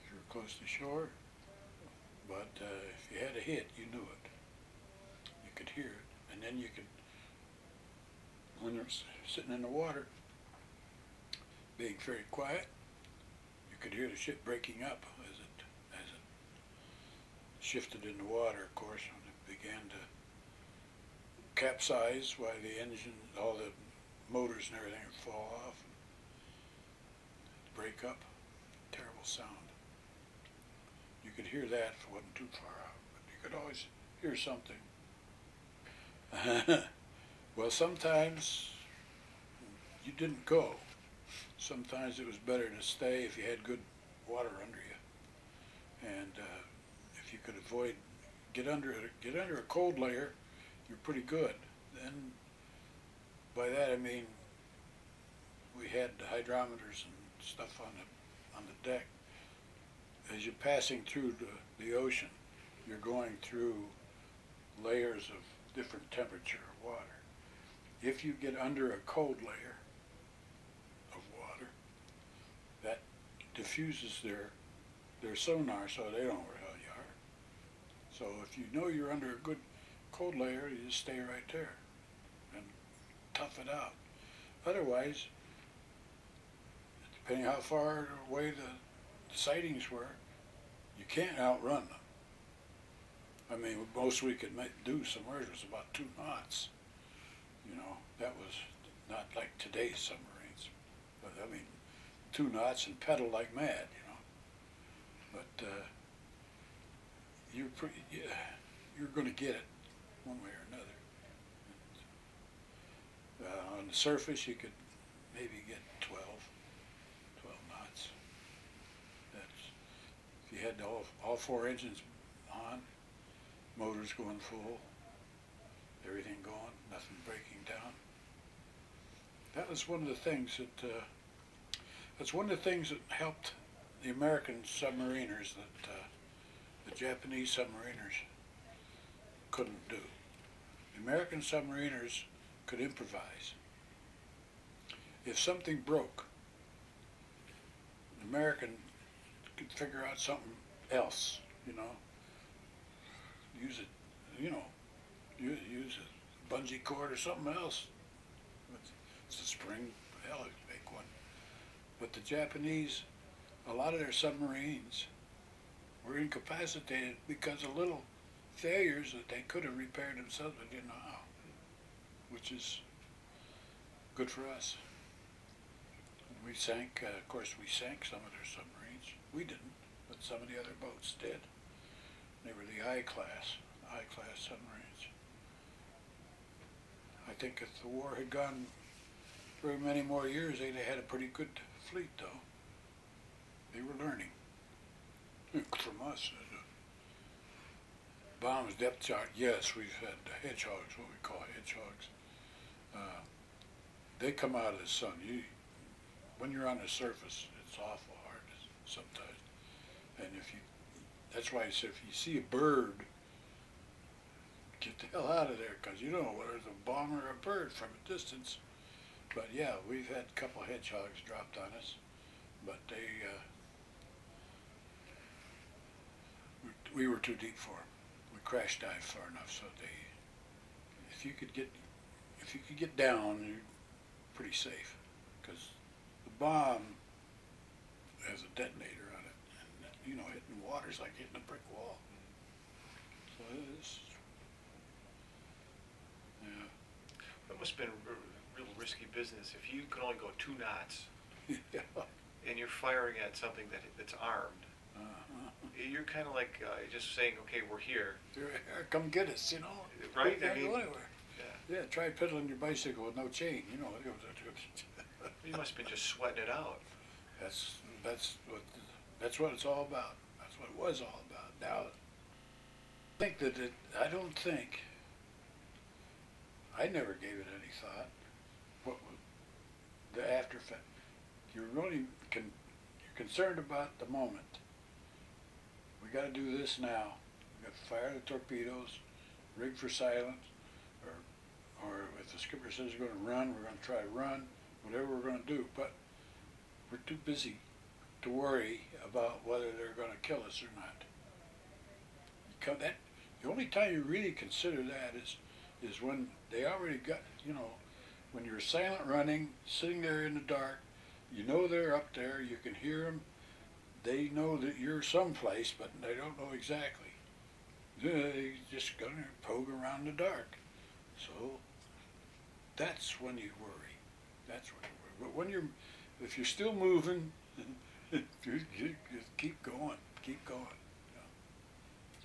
[SPEAKER 1] If you were close to shore, but if you had a hit, you knew it. You could hear it, and then you could, when it was sitting in the water, being very quiet, you could hear the ship breaking up as it shifted in the water, of course, when it began to capsize while the engine, all the motors and everything would fall off, break up. Terrible sound. You could hear that if it wasn't too far out, but you could always hear something. Well, sometimes you didn't go. Sometimes it was better to stay if you had good water under you, and if you could avoid get under a cold layer, you're pretty good. Then, by that I mean we had hydrometers and stuff on the deck. As you're passing through the ocean, you're going through layers of different temperature of water. If you get under a cold layer of water, that diffuses their sonar so they don't know where the hell you are. So if you know you're under a good cold layer, you just stay right there and tough it out. Otherwise, depending how far away the sightings were, you can't outrun them. I mean, most we could do submerged was about 2 knots. You know, that was not like today's submarines. But I mean, 2 knots and pedal like mad, you know. But you're going to get it one way or another. On the surface, you could maybe get 12 knots. That's if you had all 4 engines on, motors going full, everything going, nothing breaking down. That was one of the things that's one of the things that helped the American submariners that the Japanese submariners couldn't do. The American submariners could improvise. If something broke, the American could figure out something else, you know. Use it, you know, use a bungee cord or something else. It's a spring, hell, make one. But the Japanese, a lot of their submarines were incapacitated because of little failures that they could have repaired themselves but didn't know how, which is good for us. We sank, of course we sank some of their submarines. We didn't, but some of the other boats did. They were the I-class submarines. I think if the war had gone for many more years, they'd have had a pretty good fleet, though. They were learning from us. Bombs, depth charge, yes, we've had hedgehogs, what we call hedgehogs. They come out of the sun. When you're on the surface, it's awful hard sometimes. And that's why I say if you see a bird, get the hell out of there, because you don't know whether it's a bomb or a bird from a distance. But yeah, we've had a couple hedgehogs dropped on us, but we were too deep for them. We crash dived far enough so if you could get down, you're pretty safe, because the bomb has a detonator on it, and you know, hitting water's like hitting a brick wall. So it's, yeah.
[SPEAKER 2] That must have been a real risky business. If you could only go 2 knots,
[SPEAKER 1] Yeah.
[SPEAKER 2] and you're firing at something that's armed, you're kind of like just saying, okay, we're here.
[SPEAKER 1] Come get us, you know.
[SPEAKER 2] Right?
[SPEAKER 1] Can't
[SPEAKER 2] I mean,
[SPEAKER 1] go anywhere. Yeah, try pedaling your bicycle with no chain, you know.
[SPEAKER 2] You must have been just sweating it out.
[SPEAKER 1] That's what it's all about. That's what it was all about. Now, I don't think I never gave it any thought. What the after effect? You're concerned about the moment. We got to do this now. We got to fire the torpedoes, rig for silence, or if the skipper says we're going to run, we're going to try to run, whatever we're going to do. But we're too busy to worry about whether they're going to kill us or not. The only time you really consider that is when they already got, when you're silent running, sitting there in the dark, you know they're up there, you can hear them, they know that you're someplace, but they don't know exactly. They just gonna poke around in the dark. So that's when you worry. That's when you worry. But if you're still moving, just keep going, keep going.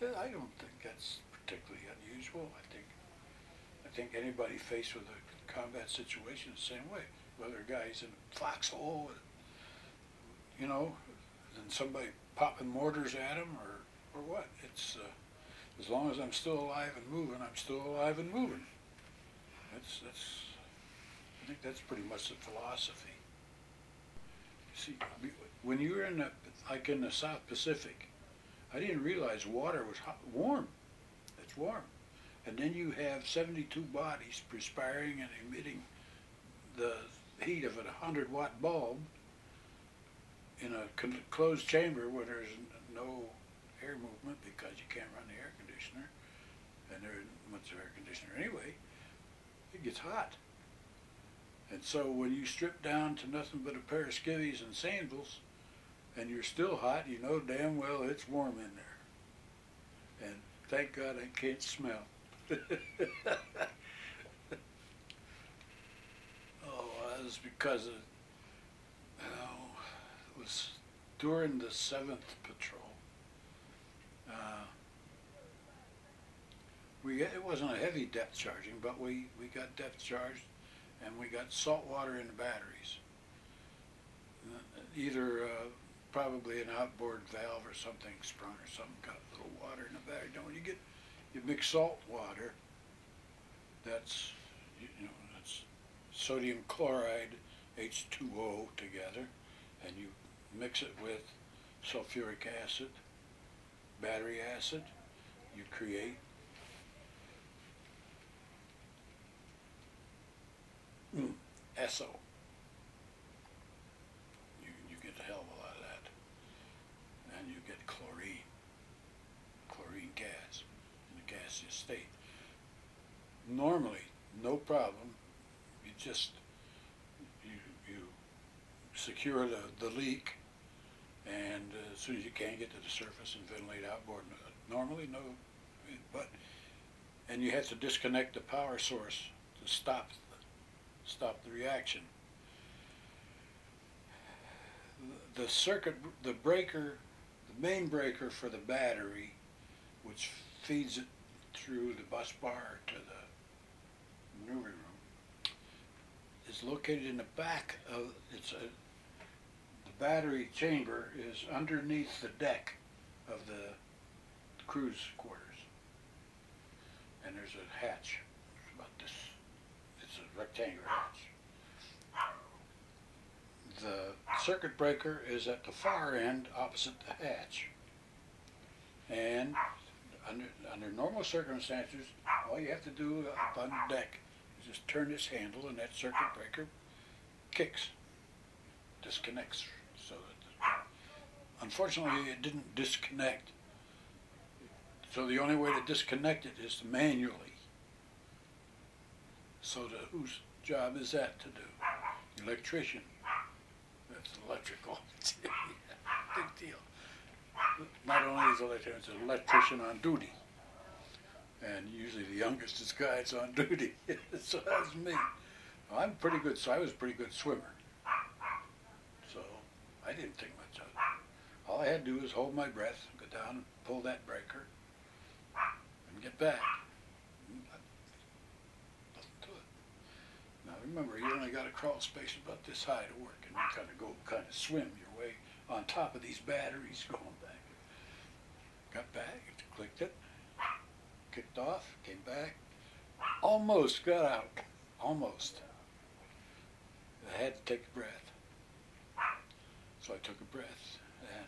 [SPEAKER 1] I don't think that's particularly unusual. I think anybody faced with a combat situation is the same way. Whether a guy's in a foxhole, and somebody popping mortars at him, or what. It's as long as I'm still alive and moving, I'm still alive and moving. I think that's pretty much the philosophy. See, when you're in the South Pacific, I didn't realize water was warm. It's warm. And then you have 72 bodies perspiring and emitting the heat of a 100-watt bulb in a closed chamber where there's no air movement because you can't run the air conditioner, and there isn't much of air conditioner anyway. It gets hot. And so when you strip down to nothing but a pair of skivvies and sandals, and you're still hot, you know damn well it's warm in there. And thank God I can't smell. That was because it was during the 7th patrol. It wasn't a heavy depth charging, but we got depth charged, and we got salt water in the batteries. Either probably an outboard valve or something sprung or something, got a little water in the battery. When you mix salt water, that's that's sodium chloride, H2O together, and you mix it with sulfuric acid, battery acid, you create SO. You get a hell of a lot of that. And you get chlorine gas in the gaseous state. Normally, no problem. You just you secure the leak, and as soon as you can, get to the surface and ventilate outboard. Normally, no, and you have to disconnect the power source to stop the reaction. The breaker, the main breaker for the battery, which feeds it through the bus bar to the maneuvering room, is located in the back of the battery chamber is underneath the deck of the crew's quarters, and there's a hatch about this. It's a rectangular hatch. The circuit breaker is at the far end opposite the hatch, and under normal circumstances, all you have to do up on the deck is just turn this handle, and that circuit breaker kicks, disconnects. So that, unfortunately, it didn't disconnect. So the only way to disconnect it is to manually. So whose job is that to do? Electrician. That's electrical. Big deal. Not only is it's an electrician on duty, and usually the youngest is guys on duty. So that was me. Well, I was a pretty good swimmer. So I didn't think much of it. All I had to do was hold my breath, go down and pull that breaker, and get back. Nothing to it. Now remember, you only got a crawl space about this high to work, and you kind of swim your way on top of these batteries going back. Got back, clicked it, kicked off, came back, almost got out, almost. I had to take a breath. So I took a breath, and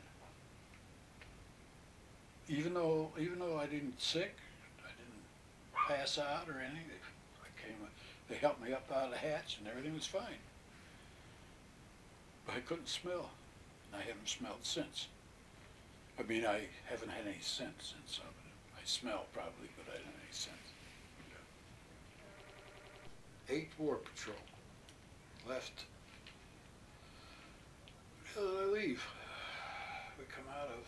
[SPEAKER 1] even though I didn't sick, I didn't pass out or anything, they helped me up out of the hatch, and everything was fine. But I couldn't smell. I haven't smelled since. I mean, I haven't had any scent since. I smell probably, but I don't have any scent. 8th War Patrol. Left. Where did I leave? We come out of,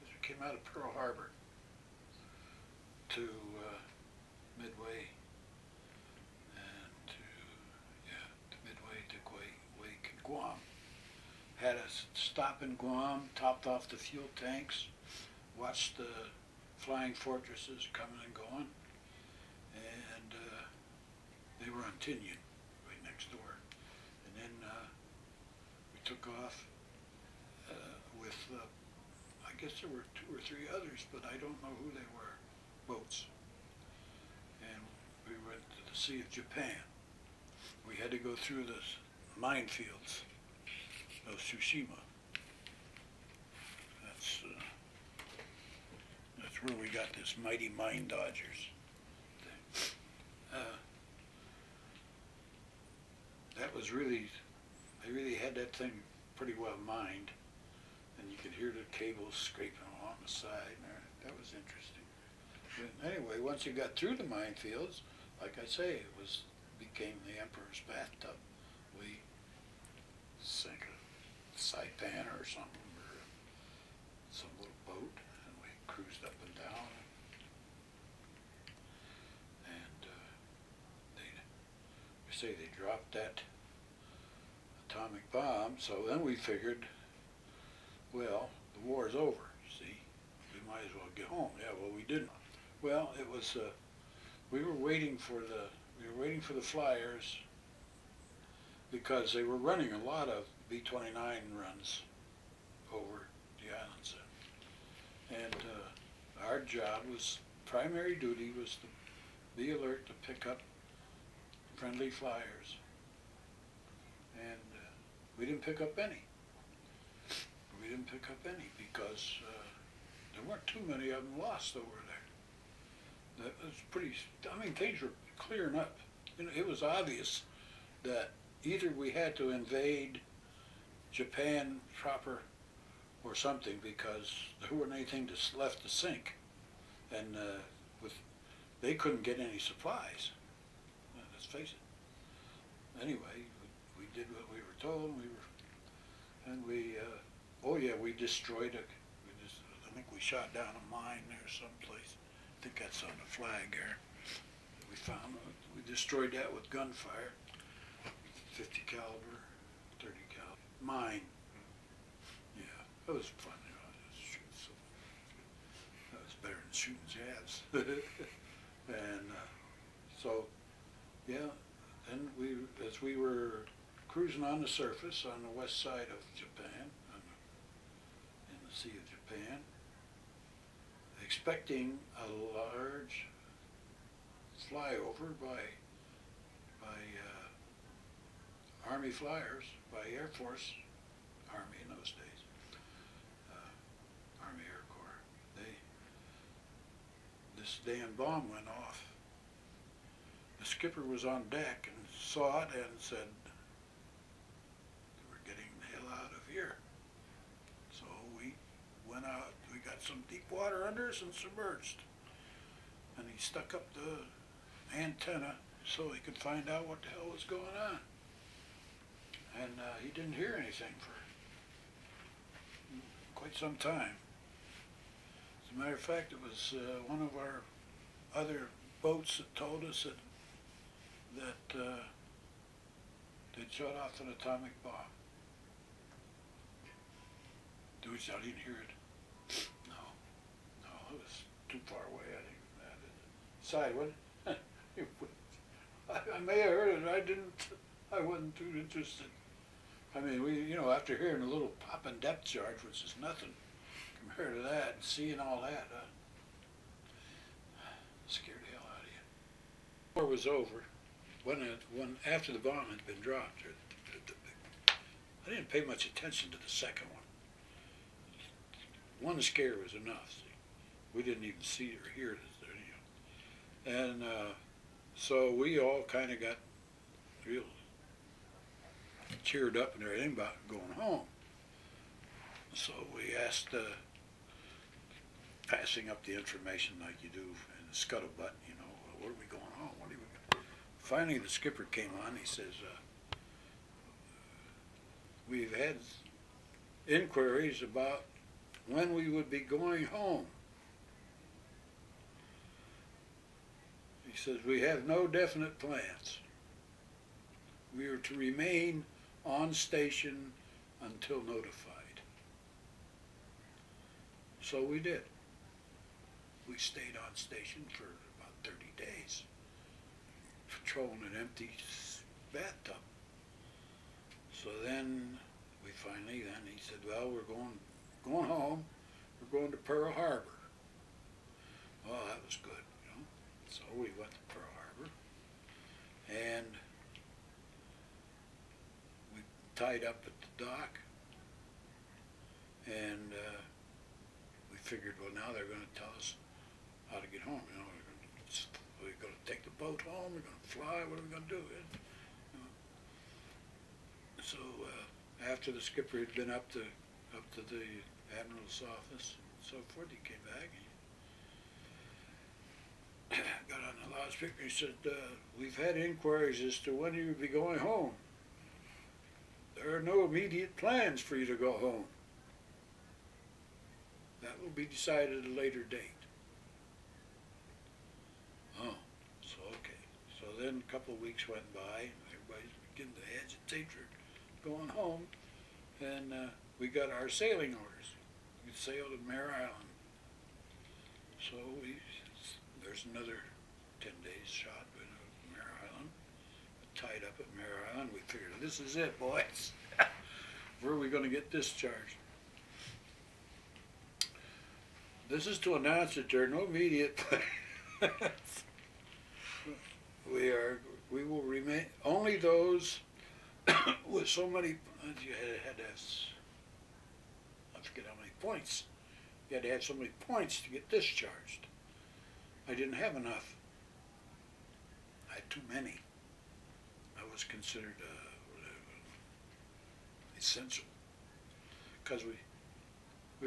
[SPEAKER 1] we came out of Pearl Harbor to Midway, and to Midway to Wake and Guam. Had a stop in Guam, topped off the fuel tanks, watched the flying fortresses coming and going, and they were on Tinian, right next door. And then we took off with, I guess there were 2 or 3 others, but I don't know who they were, boats. And we went to the Sea of Japan. We had to go through the minefields of Tsushima. That's where we got this mighty mine dodgers thing. That was really, they really had that thing pretty well mined, and you could hear the cables scraping along the side. That was interesting. But anyway, once you got through the minefields, like I say, it became the Emperor's bathtub. We sank a saipan or something, or some little boat, and we cruised up and down. And they dropped that atomic bomb, so then we figured, well, the war's over, see? We might as well get home. Yeah, well, we didn't. Well, it was, we were waiting for the flyers, because they were running a lot of B-29 runs over the islands. And our job was, primary duty was to be alert to pick up friendly flyers. And we didn't pick up any. We didn't pick up any because there weren't too many of them lost over there. That was pretty, I mean, things were clearing up. You know, it was obvious that either we had to invade Japan proper or something, because there wasn't anything left to sink, and they couldn't get any supplies. Let's face it. Anyway, we did what we were told. We destroyed it. I think we shot down a mine there someplace. I think that's on the flag there. We found. We destroyed that with gunfire. 50 caliber, 30 caliber mine. Yeah, that was fun. You know, that was better than shooting jabs. And so, yeah. Then as we were cruising on the surface on the west side of Japan, in the Sea of Japan, expecting a large flyover by Army flyers, by Air Force, Army in those days, Army Air Corps. This damn bomb went off. The skipper was on deck and saw it and said, "We're getting the hell out of here." So we went out, we got some deep water under us and submerged. And he stuck up the antenna so he could find out what the hell was going on. And he didn't hear anything for quite some time. As a matter of fact, it was one of our other boats that told us that they'd shot off an atomic bomb. Which I didn't hear it. No, it was too far away. I didn't. Besides, I may have heard it. I wasn't too interested. I mean, after hearing a little pop and depth charge, which is nothing compared to that, and seeing all that, scared the hell out of you. The war was over. When after the bomb had been dropped, I didn't pay much attention to the second one. One scare was enough. See? We didn't even see or hear it. And so we all kind of got real cheered up and everything about going home. So we asked, passing up the information like you do in the scuttlebutt, you know, where are we going home? What are we going? Finally, the skipper came on. He says, "We've had inquiries about when we would be going home." He says, "We have no definite plans. We are to remain on station until notified." So we did. We stayed on station for about 30 days, patrolling an empty bathtub. So then we finally, then he said, "Well, we're going home. We're going to Pearl Harbor." Well, that was good, you know. So we went to Pearl Harbor, and we tied up at the dock, and we figured, well, now they're going to tell us how to get home. You know, we're going to take the boat home. We're going to fly. What are we going to do? You know. So after the skipper had been up to the admiral's office and so forth, he came back and got on the loudspeaker. He said, "We've had inquiries as to when you will be going home. There are no immediate plans for you to go home. That will be decided at a later date." Oh, so okay. So then a couple of weeks went by, and everybody's beginning to agitate for going home, and we got our sailing orders. We sailed to Mare Island. So there's another 10 days shot at Mare Island. Tied up at Mare Island. We figured, this is it, boys. Where are we going to get discharged? This is to announce that there are no immediate plans. We will remain, only those with so many, you had to have, I forget how many points. You had to have so many points to get discharged. I didn't have enough. I had too many. I was considered essential, because we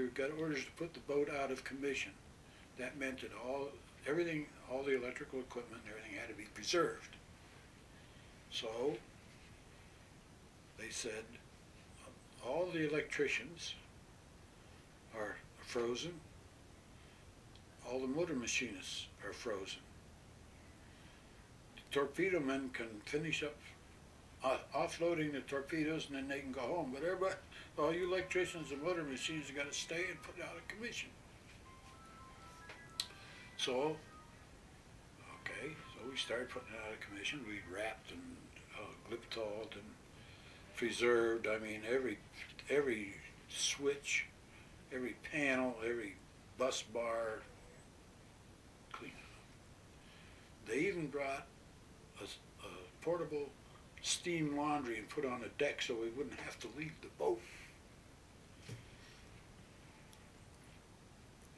[SPEAKER 1] got orders to put the boat out of commission. That meant that all the electrical equipment and everything had to be preserved. So they said all the electricians are frozen, all the motor machinists are frozen. The torpedo men can finish up offloading the torpedoes and then they can go home. But everybody, all you electricians and motor machinists have got to stay and put it out of commission. So, okay, so we started putting it out of commission. We wrapped and gliptoled and preserved. I mean, every switch, every panel, every bus bar, clean it up. They even brought a portable steam laundry and put on a deck so we wouldn't have to leave the boat.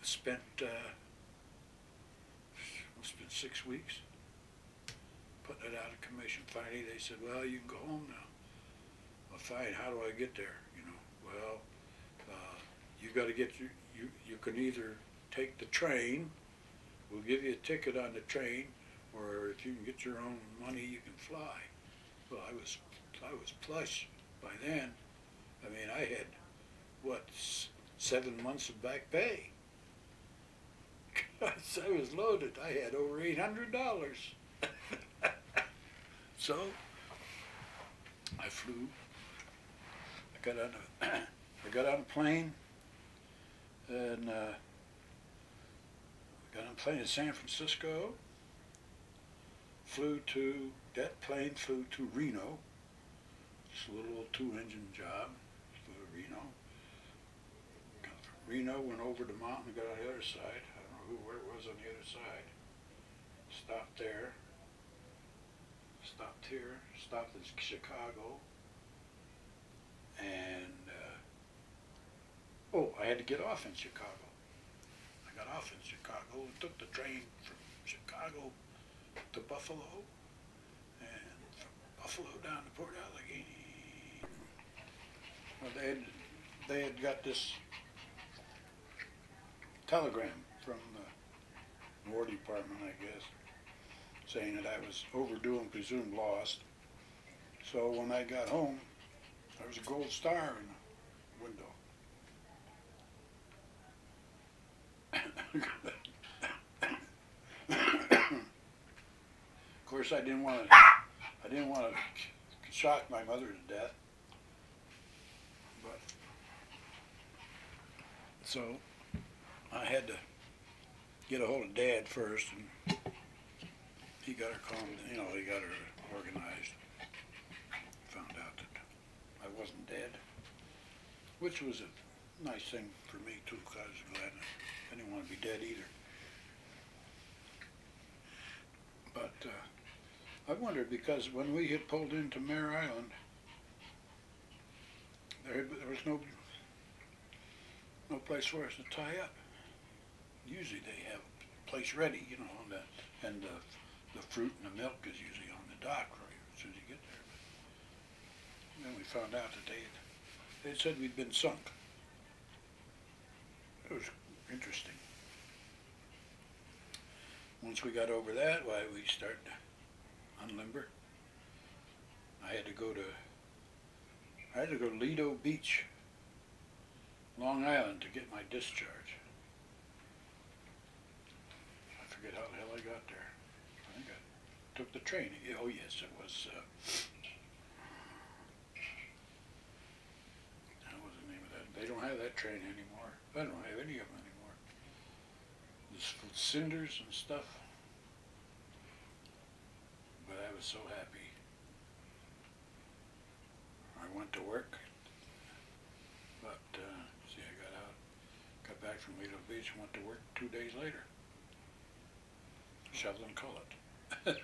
[SPEAKER 1] Spent must have been 6 weeks putting it out of commission. Finally they said, "Well, you can go home now." Well, fine, how do I get there? You know, well, you got to get you can either take the train, we'll give you a ticket on the train, or if you can get your own money, you can fly. Well, I was plush by then. I mean, I had, what, 7 months of back pay. I was loaded. I had over $800. So I flew. I got on a plane, and got on a plane in San Francisco. That plane flew to Reno. Just a little old 2-engine job. Flew to Reno. Got from Reno, went over the mountain, got on the other side. I don't know where it was on the other side. Stopped there. Stopped here. Stopped in Chicago. And, I had to get off in Chicago. I got off in Chicago and took the train from Chicago to Buffalo, and from Buffalo down to Port Allegheny, Well, they had got this telegram from the War Department, I guess, saying that I was overdue and presumed lost. So when I got home, there was a gold star in the window. Of course, I didn't want to shock my mother to death. But so I had to get a hold of Dad first, and he got her calmed. He got her organized. Found out that I wasn't dead, which was a nice thing for me too, because I was glad. I didn't want to be dead either. But I wondered, because when we had pulled into Mare Island, there was no place for us to tie up. Usually they have a place ready, and the fruit and the milk is usually on the dock right as soon as you get there. But then we found out that they said we'd been sunk. It was interesting. Once we got over that, why, we started to unlimber. I had to go to Lido Beach, Long Island, to get my discharge. I forget how the hell I got there. I think I took the train. Oh yes, it was, what was the name of that? They don't have that train anymore. I don't have any of them anymore. There's cinders and stuff. But I was so happy. I went to work, but see, I got back from Lido Beach and went to work 2 days later, shoveling cullet.